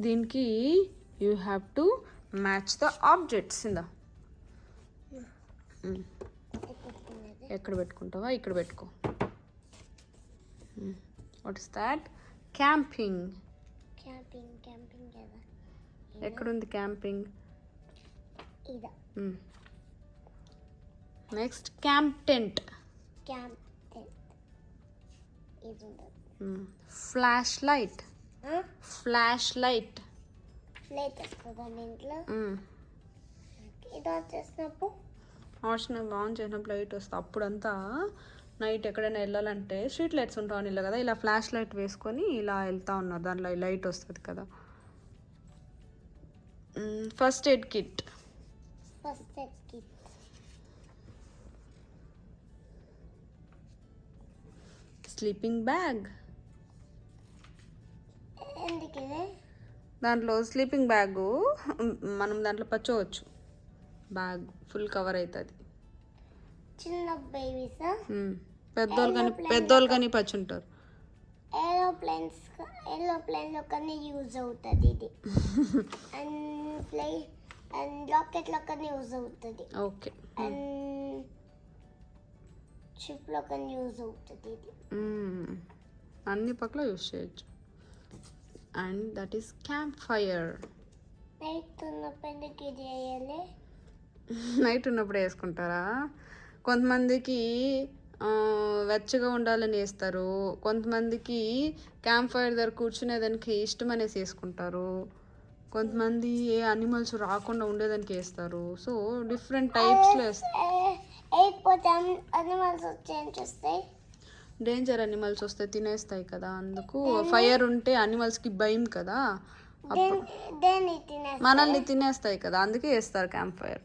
B: దీనికి you have to match the objects ఇందా. ఎక్కడ పెట్టుకుంటావా? ఇక్కడ పెట్టుకో. What is that? Camping. Camping
A: కదా.
B: ఎక్కడుంది క్యాంపింగ్?
A: ఇదా.
B: Next camp tent.
A: ఇది ఉండదు.
B: Flash light. లైట్
A: వస్తుందా ఇంట్లో? ఇది ఆన్ చేసినప్పుడు
B: ఆన్ చేసినప్పుడు లైట్ వస్తుంది. అప్పుడంతా నైట్ ఎక్కడైనా వెళ్ళాలంటే స్ట్రీట్ లైట్స్ ఉంటావు ఇలా కదా, ఇలా ఫ్లాష్ లైట్ వేసుకొని ఇలా వెళ్తా ఉన్నారు, దాంట్లో లైట్ వస్తుంది కదా. First aid kit. Sleeping bag. దాంట్లో స్లీపింగ్ బ్యాగు మనం దాంట్లో పచ్చవచ్చు, బ్యాగ్ ఫుల్ కవర్ అవుతుంది.
A: చిన్న బేబీస్
B: పెద్దోళ్ళు కానీ పచ్చుంటారు.
A: ఏరోప్లేన్ లో కానీ యూజ్ అవుతుంది ఇది. అండ్ రాకెట్ లో కానీ యూజ్ అవుతుంది.
B: ఓకే.
A: అండ్ షిప్ లో కానీ యూజ్ అవుతుంది ఇది.
B: అన్ని పక్కల యూజ్ చేయొచ్చు. And that is camp fire. Night ఉన్నప్పుడు వేసుకుంటారా? కొంతమందికి వెచ్చగా ఉండాలని వేస్తారు, కొంతమందికి క్యాంప్ ఫైర్ దగ్గర కూర్చునేదానికి ఇష్టమనేసి వేసుకుంటారు, కొంతమంది ఏ అనిమల్స్ రాకుండా ఉండేదానికి వేస్తారు. సో డిఫరెంట్ టైప్స్లో వేస్తారు. డేంజర్ అనిమల్స్ వస్తే తినేస్తాయి కదా, అందుకు ఫైర్ ఉంటే అనిమల్స్కి భయం కదా, మనల్ని తినేస్తాయి కదా, అందుకే వేస్తారు camp fire.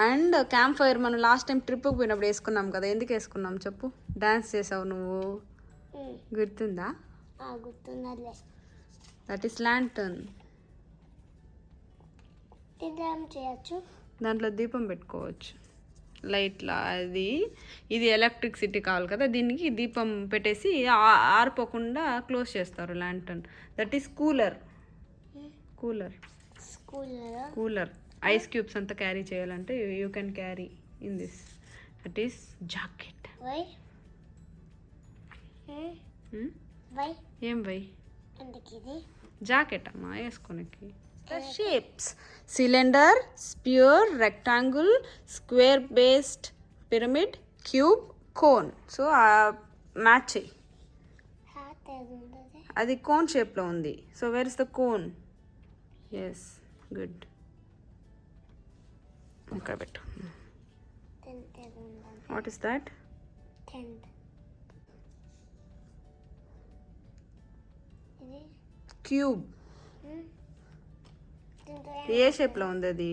B: And camp fire మనం లాస్ట్ టైం ట్రిప్కి పోయినప్పుడు వేసుకున్నాం కదా, ఎందుకు వేసుకున్నాం చెప్పు? డాన్స్ చేసావు నువ్వు, గుర్తుందా?
A: గుర్తున్నది.
B: That is lantern.
A: దీంట్లో ఏం చేయొచ్చు?
B: దాంట్లో దీపం పెట్టుకోవచ్చు లైట్లా. ఇది ఎలక్ట్రిసిటీ కావాలి కదా, దీనికి దీపం పెట్టేసి ఆరిపోకుండా క్లోజ్ చేస్తారు lantern. That is cooler. Cooler ice cubes అంతా క్యారీ చేయాలంటే you can carry in this. That is jacket. ఏం వై జాకెట్ అమ్మా వేసుకోనికి. Shapes cylinder, sphere, rectangle, square based, pyramid, cube, cone. So match చెయ్యి. అది కోన్ షేప్లో ఉంది. So where is the cone? Yes, good. ఇక్కడ పెట్టు. What is that? క్యూబ్. ఏ షేప్లో ఉంది అది?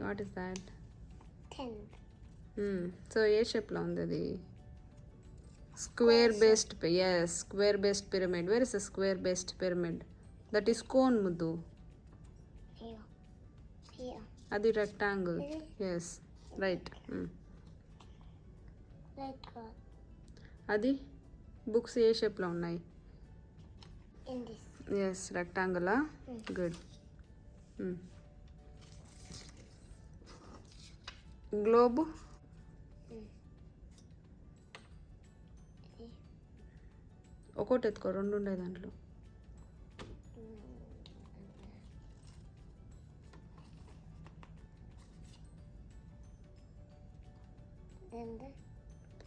B: What is that? సో ఏ షేప్లో ఉంది అది? Square based. Yes, square based pyramid. Where is the square based pyramid? That is cone ముద్దు. అది రెక్టాంగిల్. Yes, right. అది బుక్స్ ఏ షేప్లో ఉన్నాయి? Yes, rectangular. గుడ్. గ్లోబ్. ఒకటి ఎత్తుకో, రెండు ఉండే దాంట్లో.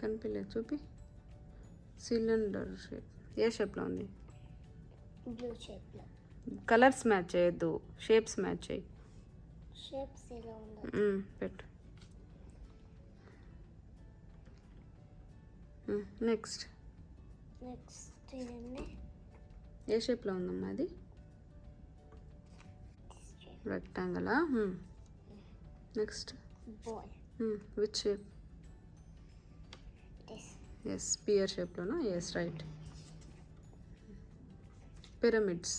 B: కనిపించలేదు, చూపి. Cylinder shape. ఏ షేప్లో ఉంది?
A: బ్లూ షేప్లో.
B: కలర్స్ మ్యాచ్ చేయొద్దు, షేప్స్ మ్యాచ్ చేయి.
A: షేప్స్ ఇలా ఉంది.
B: పెట్టు. నెక్స్ట్
A: ఇదండి.
B: ఏ షేప్లో ఉందమ్మా అది? రెక్టాంగలా. Next
A: ball.
B: Which shape? Yes, sphere షేప్లోనా? Yes, right. పిరమిడ్స్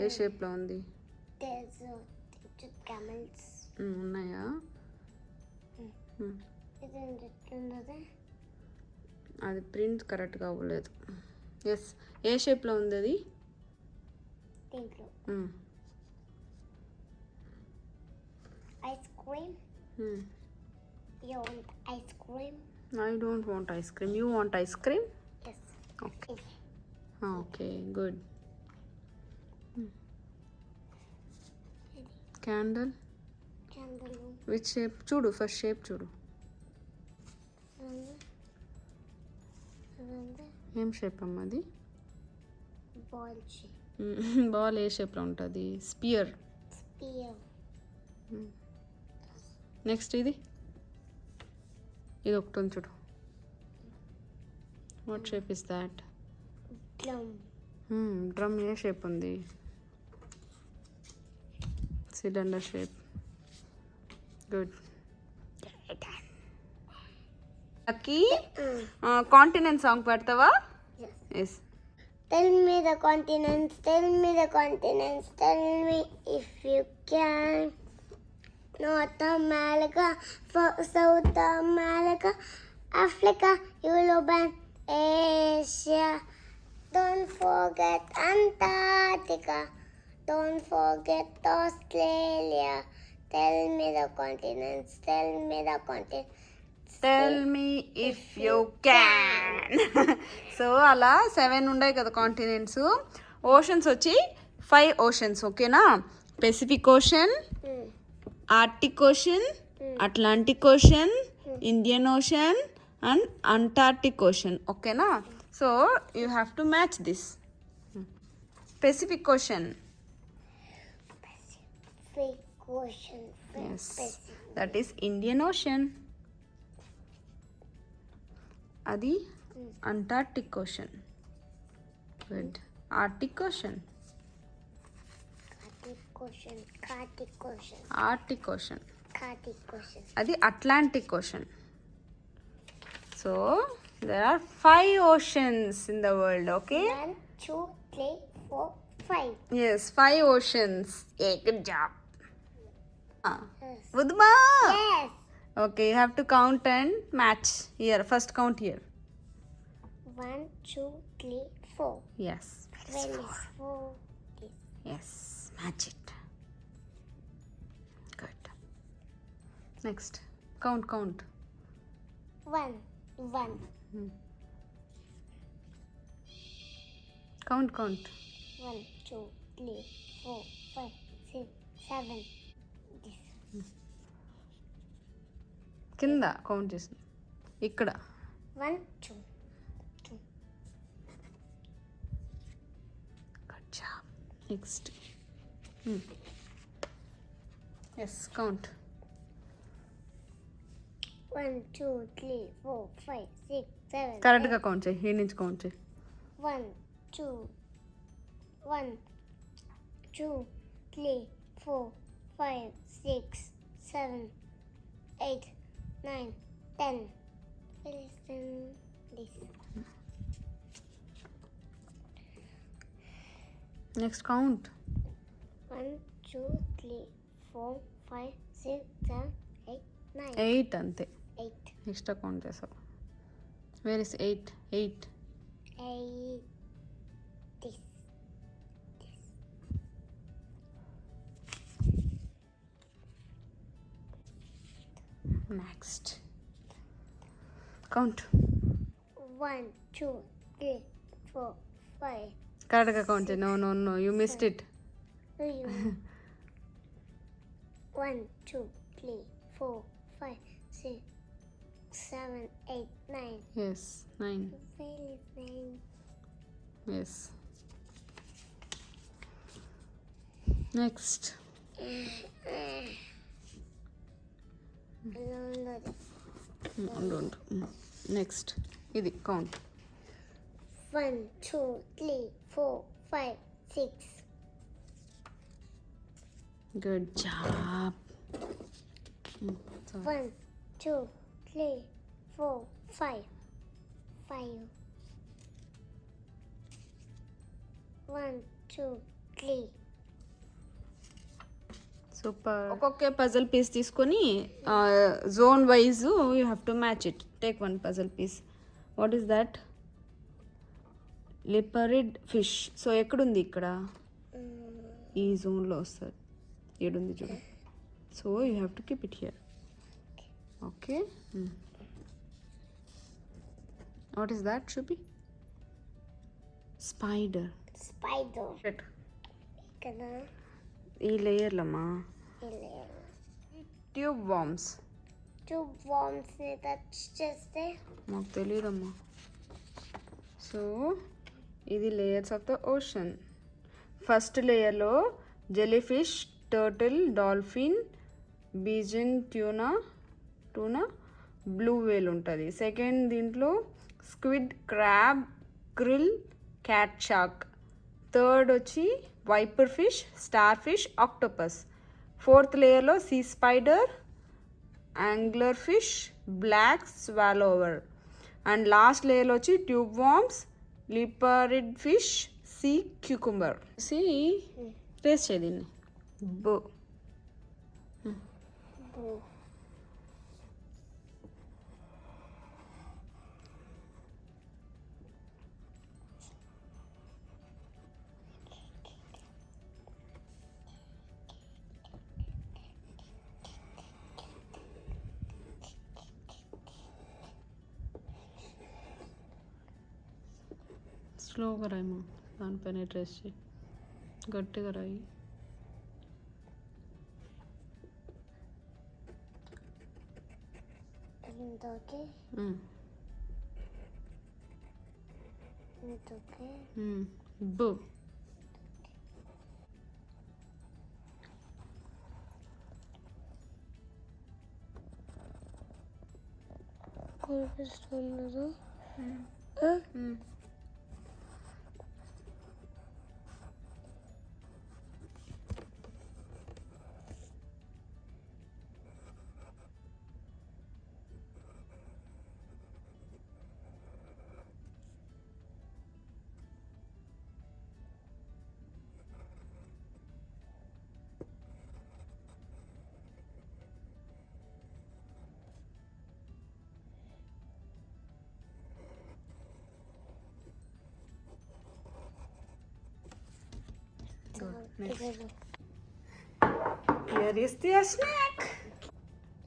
B: ఏ షేప్లో ఉంది? ఉన్నాయా? అది ప్రింట్ కరెక్ట్గా అవ్వలేదు. ఎస్, ఏ షేప్లో ఉంది అది?
A: Ice cream. You want ice cream?
B: I don't want ice cream. You want ice cream?
A: Yes.
B: Okay. Okay, good. Candle. Which shape? చూడు, ఫస్ట్ షేప్ చూడు. ఏం షేప్ అమ్మా అది?
A: Ball shape.
B: బాల్ ఏ షేప్లో ఉంటుంది? స్పియర్. నెక్స్ట్ ఇది ఒకటి ఉంది చూడు. What shape is that? Drum ఏ షేప్ ఉంది? Cylinder shape. Good. Lucky, continent song పాడతావా? Yes.
A: Tell me the continents, tell me the continents, tell me if you can. North America, South America, Africa, Europe and Asia. Don't forget Antarctica, don't forget Australia. Tell me the continents, tell me the continents.
B: Tell me if you can. So అలా 7 ఉన్నాయి కదా continents. Oceans వచ్చి 5 oceans, ఓకేనా? Pacific Ocean, Arctic Ocean, Atlantic Ocean, Indian Ocean and Antarctic Ocean, ఓకేనా? So you have to match this. Pacific Ocean. Yes, that is Indian Ocean. అది Antarctic Ocean. Good. Arctic Ocean. Arctic Ocean. అది Atlantic Ocean. So There are 5 oceans in the world, okay?
A: 1, 2, 3, 4, 5.
B: Yes, 5 oceans. Yeah, good job.
A: Yes.
B: Udma!
A: Yes.
B: Okay, you have to count and match. Here, first count here.
A: 1, 2, 3, 4.
B: Yes.
A: Where is 4? This.
B: Yes, match it. Good. Next, count.
A: 1, 1.
B: Count.
A: 1, 2, 3, 4, 5, 6, 7. This.
B: కింద count చేసి ఇక్కడ
A: 1, 2, 2.
B: Good job next yes count
A: 1, 2, 3, 4, 5, 6, 7.
B: కరెక్ట్గా count చేయి ఈ నుంచి count చేయి
A: 1, 2, 1, 2, 3, 4, 5, 6, 7, 8, 9, 10. Where is 10? This.
B: Next count
A: 1, 2, 3, 4, 5, 6, 7, 8, 9.
B: 8 అంతే
A: 8.
B: Extra count చేసావు where is 8
A: 8. This.
B: Next count
A: 1, 2, 3, 4, 5.
B: కరెక్ట్గా కౌంట్ చేయి no you missed it
A: 1, 2, 3, 4, 5, 6, 7, 8, 9.
B: Yes 9
A: Where is 9?
B: Yes next next ఇది కౌంట్
A: 1, 2, 3, 4, 5, 6.
B: Good job
A: 1, 2, 3, 4, 5. 5. 1, 2, 3.
B: సూపర్ ఒక్కొక్క పజల్ పీస్ తీసుకొని zone wise you have to match it take one puzzle piece what is that liparid fish so ఎక్కడుంది ఇక్కడ ఈ జోన్లో వస్తుంది ఏడుంది చూడు so you have to keep it here okay what is that should be spider
A: Spider. ఇక్కడ
B: ఈ లేయర్లమ్మా
A: ఇలా
B: ట్యూబ్ వామ్స్
A: 2 worms ని టచ్ చేస్తే
B: మాకు తెలియదమ్మా సో ఇది layers of the ocean first లేయర్లో జెల్లీ ఫిష్ టర్టిల్ డాల్ఫిన్ బీజన్ టూనా బ్లూ వేల్ ఉంటుంది సెకండ్ దీంట్లో squid crab krill cat shark third వచ్చి viper fish starfish octopus fourth లేయర్లో sea spider angler fish black swallower and last లేయర్లో వచ్చి tube worms liparid fish sea cucumber taste చేయి దీన్ని బో స్లోగా రాయమా దానిపైన ట్రేస్ చేయి గట్టిగా రాయి
A: ఇంతోకే ఇంతోకే
B: బో
A: కనిపిస్తున్నదా
B: Here is your snack.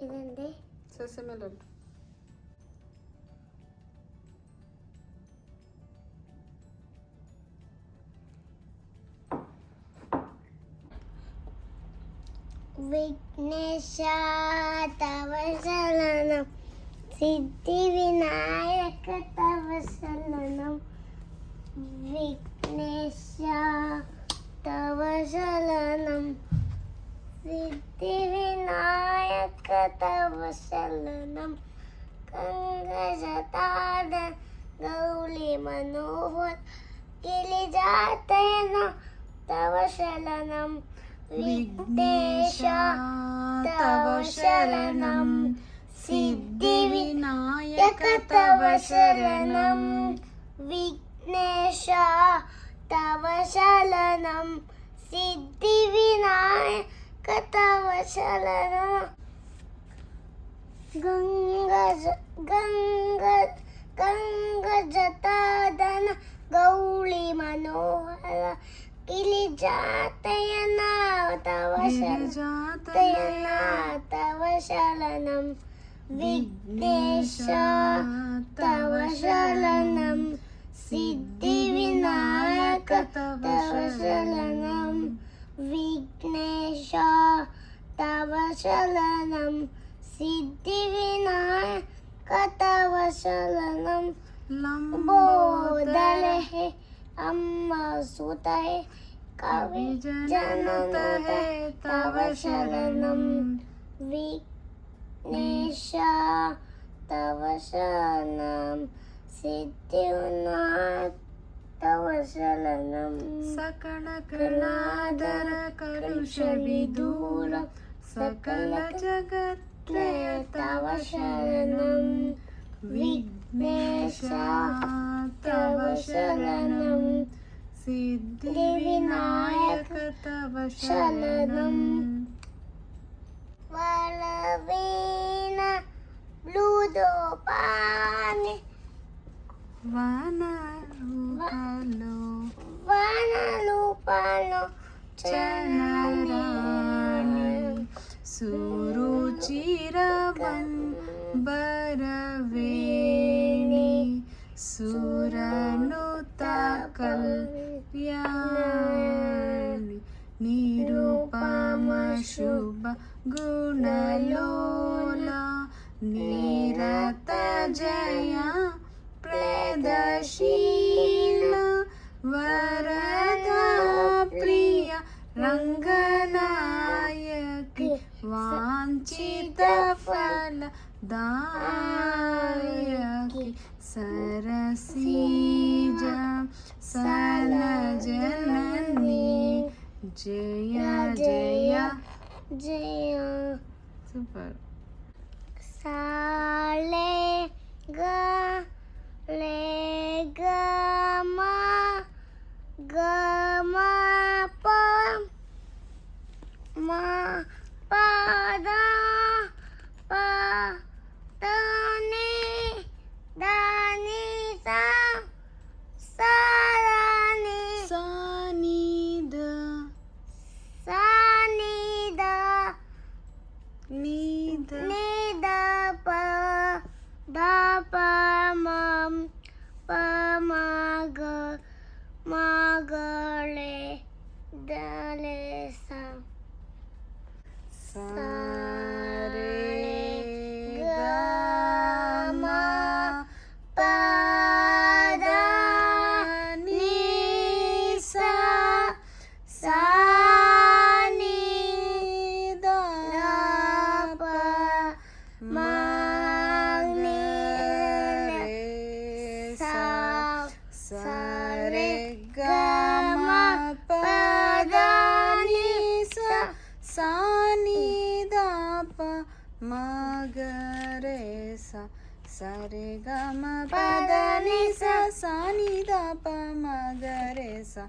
A: ఇదండి
B: Sesame loddu.
A: విఘ్నేశ తవ శరణం సిద్ధి వినాయక తవ శరణం విఘ్నేశ తవ శరణం సిద్ధి వినాయక తవ శరణం గంగజటాద గౌళి మనోహర్ గిరిజాతయన తవ శరణం విఘ్నేశ తవ శరణం సిద్ధి వినాయక తవ శరణం విఘ్నేశ తవ శరణం సిద్ధి వినాయక తవ శరణం గంగజటాదన గౌళి మనోహర గిరిజాతయన తవ శరణం విఘ్నేశ తవ శరణం సిద్ధి వినాయక తవ శరణం విఘ్నేశ తవ శరణం సిద్ధి వినాయక తవ శరణం లంబోదర హే అమ్మ సుత హే కవి జనత హే తవ శరణం విఘ్నేశ తవ శరణం సిద్ధి వినాయక తవ శరణం
B: సకల కళాధర కలుష విదూర సకల జగత్రయ
A: తవ శరణం విఘ్నేశ తవ శరణం
B: సిద్ధి వినాయక తవ శరణం
A: వరవీణ బ్లూదోపాని వనరూపాలు
B: చనరాణి సురుచిరవంబరవేణి సురనుత కళ్యాణి నిరుపమ శుభ గుణలోల నిరత జయ ప్రదశీల వరదా ప్రియ రంగనాయకి వాంఛిత ఫల దాయకి సరసీజ సనజనని జయ జయ
A: జయ
B: సూపర్
A: సాలే గా లే గమా గమా ప మా పద ప తని దాని సా సారాని
B: సానిద
A: సానిద
B: నిద
A: నిద ప ద ప మం ప మగ మగళే దలే సా
B: సారే
A: గమ పద ని సా సా ని
B: ద
A: ప మా ని సా
B: సరే
A: గమ పద ని సా
B: సాని దాప మగరే సా సరే గమ పదని సా సాని దాప మగరే సా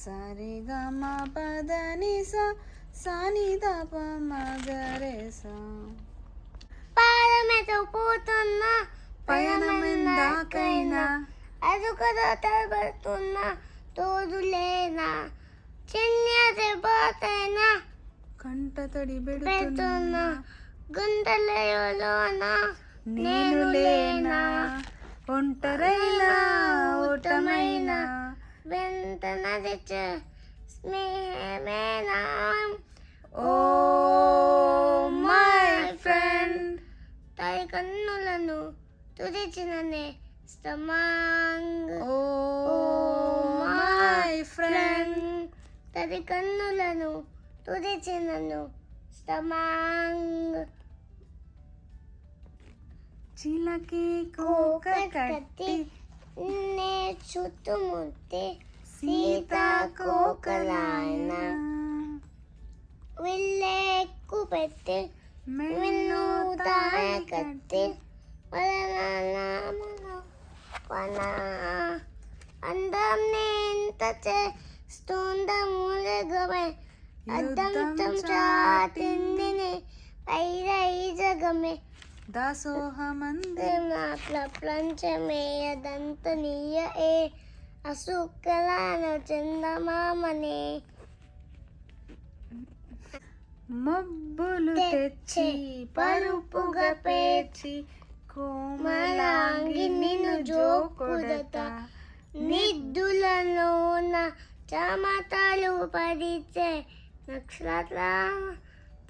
B: సరే గమ పదని సా సాని దాప మగరే సా
A: పాదమెతో పోతున్నా
B: పయనమెందాకైనా
A: అదుకదో తలబడుతున్నా తోడులేనా చిన్నదిపోతేనా
B: కంట తడి
A: పెడుతున్నా గుండెలలోన
B: నేను లేనా ఒంటరైనా ఓటమైనా
A: వెంట నడిచే స్నేహమేనా
B: ఓ మై ఫ్రెండ్.
A: తడి కన్నులను తుడిచిననే స్టమాంగ్
B: ఓ మై ఫ్రెండ్.
A: తడి కన్నులను తుడిచినను స్టమాంగ్
B: చిలకి కోక కట్టి
A: నే చుట్టుముట్టి సీతాకోకలాయన విల్లేక్కు పెట్టి విన్ను తాయ కట్టి అందం నేంత చేస్తుంద మూలగమే అద్దం చాటిందిని పైరై జగమే
B: దాసోహమంది
A: ప్రపంచమేయదంత నీయ ఏ అసుకలాన చందమామనే
B: మబ్బులు తెచ్చి పరుపుగా పేర్చి కోమలాంగి నిన్ను జోకొడత
A: నిద్దులలోన చమటలు పడితే నక్షత్ర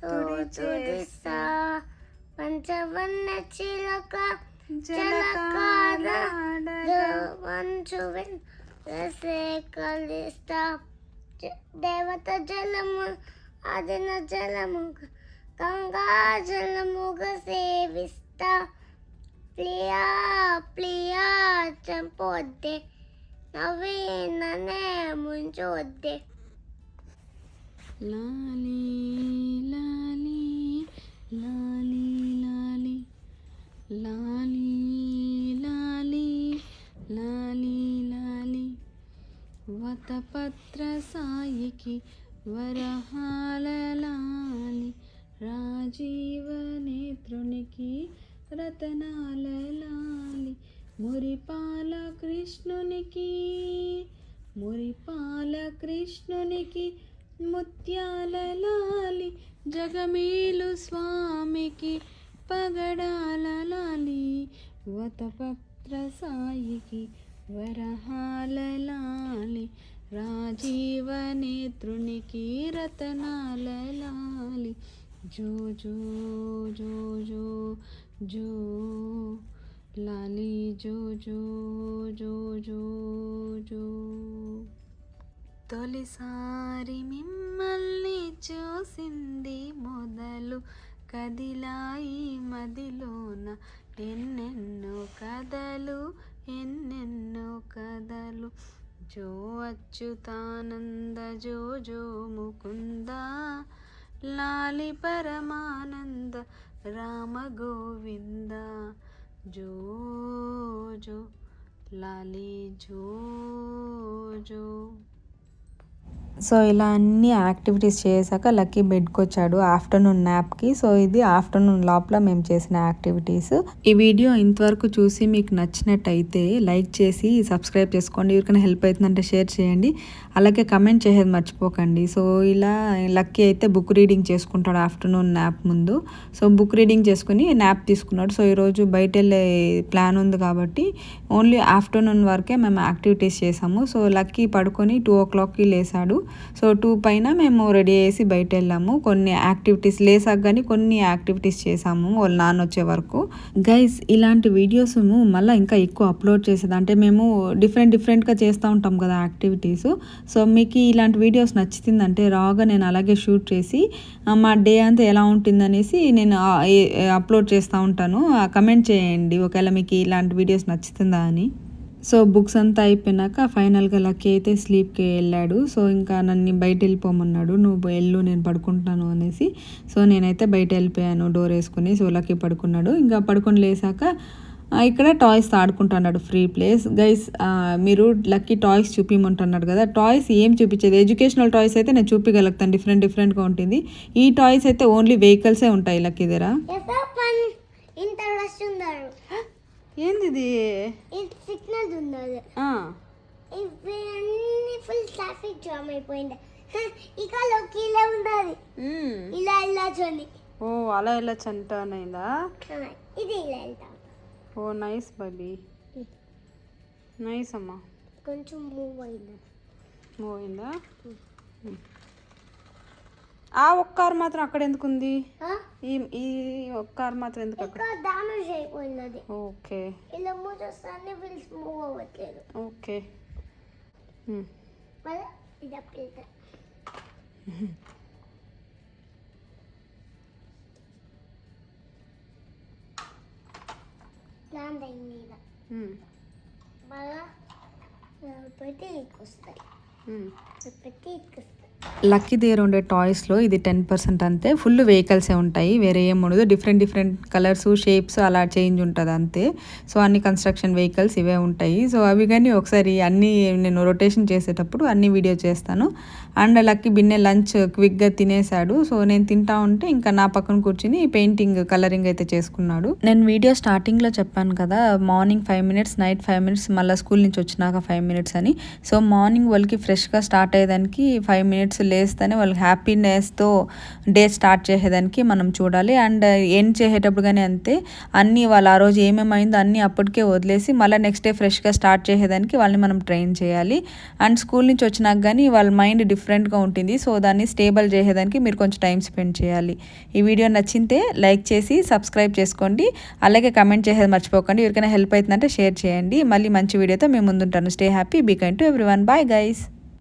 A: తోడుస్తా పంచవన్న చిలక జలకార వంచు రసే కలిస్తా దేవత జలము అదిన జలము గంగా జలముగా సేవిస్తా ప్రియా ప్రియా చంపొద్దే నవీననే ముంచొద్దే.
B: లాలి లాలి లాలి లాలి లాలి లాలి లాలి లాలి వతపత్ర సాయికి వరహాల లాలి రాజీవ నేత్రునికి రతనాల లాలి మురిపాల కృష్ణునికి ముత్యాల లాలి జగమేలు స్వామికి పగడాల లాలి వతపత్ర సాయికి వరహాల లాలి రాజీవ నేత్రునికి రతనాల లాలి జో జో జో జో జో లాలి జో జో జో జో జో. తొలిసారి మిమ్మల్ని చూసింది మొదలు కదిలాయి మదిలోన ఎన్నెన్నో కథలు జో అచ్యుతానంద జో జో ముకుంద లాలి పరమానంద రామ గోవింద జో జో లాలి జో జో. సో ఇలా అన్ని యాక్టివిటీస్ చేశాక లక్కీ బెడ్కి వచ్చాడు ఆఫ్టర్నూన్ న్యాప్కి. సో ఇది ఆఫ్టర్నూన్ లోపల మేము చేసిన యాక్టివిటీస్. ఈ వీడియో ఇంతవరకు చూసి మీకు నచ్చినట్టయితే లైక్ చేసి సబ్స్క్రైబ్ చేసుకోండి. ఎవరికైనా హెల్ప్ అవుతుందంటే షేర్ చేయండి. అలాగే కమెంట్ చేసేది మర్చిపోకండి. సో ఇలా లక్కీ అయితే బుక్ రీడింగ్ చేసుకుంటాడు ఆఫ్టర్నూన్ న్యాప్ ముందు. సో బుక్ రీడింగ్ చేసుకుని న్యాప్ తీసుకున్నాడు. సో ఈరోజు బయట వెళ్ళే ప్లాన్ ఉంది కాబట్టి ఓన్లీ ఆఫ్టర్నూన్ వరకే మేము యాక్టివిటీస్ చేసాము. సో లక్కీ పడుకొని 2 o'clockకి లేసాడు. సో 2 పైన మేము రెడీ చేసి బయట వెళ్ళాము. కొన్ని యాక్టివిటీస్ లేసాక కానీ కొన్ని యాక్టివిటీస్ చేసాము వాళ్ళ నాన్న వచ్చే వరకు. గైస్ ఇలాంటి వీడియోస్ మళ్ళీ ఇంకా ఎక్కువ అప్లోడ్ చేసేది అంటే మేము డిఫరెంట్గా చేస్తూ ఉంటాం కదా యాక్టివిటీస్. సో మీకు ఇలాంటి వీడియోస్ నచ్చుతుందంటే రాగా నేను అలాగే షూట్ చేసి మా డే అంతా ఎలా ఉంటుందనేసి నేను అప్లోడ్ చేస్తూ ఉంటాను. కమెంట్ చేయండి ఒకవేళ మీకు ఇలాంటి వీడియోస్ నచ్చుతుందా అని. సో బుక్స్ అంతా అయిపోయినాక ఫైనల్గా లక్కీ అయితే స్లీప్కి వెళ్ళాడు. సో ఇంకా నన్ను బయట వెళ్ళిపోమన్నాడు, నువ్వు వెళ్ళు నేను పడుకుంటాను అనేసి. సో నేనైతే బయట వెళ్ళిపోయాను డోర్ వేసుకుని. సో లక్కీ పడుకున్నాడు. ఇంకా పడుకొని లేసాక ఇక్కడ టాయ్స్ ఆడుకుంటున్నాడు, ఫ్రీ ప్లేస్. గైస్ మీరు లక్కీ టాయ్స్ చూపించమంటున్నాడు కదా, టాయ్స్ ఏం చూపించేది ఎడ్యుకేషనల్ టాయ్స్ అయితే నేను చూపించగలుగుతాను, డిఫరెంట్గా ఉంటుంది. ఈ టాయ్స్ అయితే ఓన్లీ వెహికల్సే ఉంటాయి లక్కీ దగ్గర. ఏంది ఇది
A: సిగ్నల్ ఉన్నది, ఇవన్నీ ఫుల్ ట్రాఫిక్ జామ్ అయిపోయింది. ఇక లోకిలా ఉన్నది ఇలా ఇలా చూడండి.
B: ఓ అలా ఇలా చంటనైందా?
A: ఇది ఇలా వెళ్తా.
B: ఓ నైస్ బేబీ, నైస్ అమ్మా.
A: కొంచెం మూవ్ అయింది.
B: మూవ్ అయిందా? ఆ ఒక్క కారు మాత్రం అక్కడ ఎందుకు ఉంది? ఈ ఒక్క కారు మాత్రం ఎందుకు అక్కడ?
A: డామేజ్ అయిపోయినది.
B: ఓకే,
A: ఇలా మూవ్ చేస్తానే వీల్స్ మూవ్ అవ్వట్లేదు.
B: ఓకే.
A: మళ్ళీ ఇది అప్డేట్. ప్లాన్ అయింది ఇలా. బాగా పెట్టి ఇక్కొస్తాయి, పెట్టి ఇక్కొస్తాయి.
B: లక్కీ దగ్గర ఉండే టాయ్స్లో ఇది 10% అంతే. ఫుల్ వెహికల్సే ఉంటాయి, వేరే ఏం ఉండదు. డిఫరెంట్ డిఫరెంట్ కలర్స్, షేప్స్ అలా చేంజ్ ఉంటుంది అంతే. సో అన్ని కన్స్ట్రక్షన్ వెహికల్స్ ఇవే ఉంటాయి. సో అవి కానీ ఒకసారి అన్నీ నేను రొటేషన్ చేసేటప్పుడు అన్ని వీడియో చేస్తాను. అండ్ లక్కీ బిన్నె లంచ్ క్విక్గా తినేసాడు. సో నేను తింటా ఉంటే ఇంకా నా పక్కన కూర్చుని పెయింటింగ్, కలరింగ్ అయితే చేసుకున్నాడు. నేను వీడియో స్టార్టింగ్లో చెప్పాను కదా, మార్నింగ్ 5 minutes, నైట్ 5 minutes, మళ్ళీ స్కూల్ నుంచి వచ్చినాక 5 minutes అని. సో మార్నింగ్ వాళ్ళకి ఫ్రెష్గా స్టార్ట్ అయ్యేదానికి 5 minutes లేస్తేనే వాళ్ళకి హ్యాపీనెస్తో డే స్టార్ట్ చేసేదానికి మనం చూడాలి. అండ్ ఏం చేసేటప్పుడు కానీ అంతే, అన్నీ వాళ్ళు ఆ రోజు ఏమేమైందో అన్నీ అప్పటికే వదిలేసి మళ్ళీ నెక్స్ట్ డే ఫ్రెష్గా స్టార్ట్ చేసేదానికి వాళ్ళని మనం ట్రైన్ చేయాలి. అండ్ స్కూల్ నుంచి వచ్చినాక కానీ వాళ్ళ మైండ్ డిఫరెంట్గా ఉంటుంది. సో దాన్ని స్టేబుల్ చేసేదానికి మీరు కొంచెం టైం స్పెండ్ చేయాలి. ఈ వీడియో నచ్చితే లైక్ చేసి సబ్స్క్రైబ్ చేసుకోండి. అలాగే కమెంట్ చేసేది మర్చిపోకండి. ఎవరికైనా హెల్ప్ అవుతుందంటే షేర్ చేయండి. మళ్ళీ మంచి వీడియోతో మేము ముందుంటాను. Stay happy, be kind to everyone. Bye guys.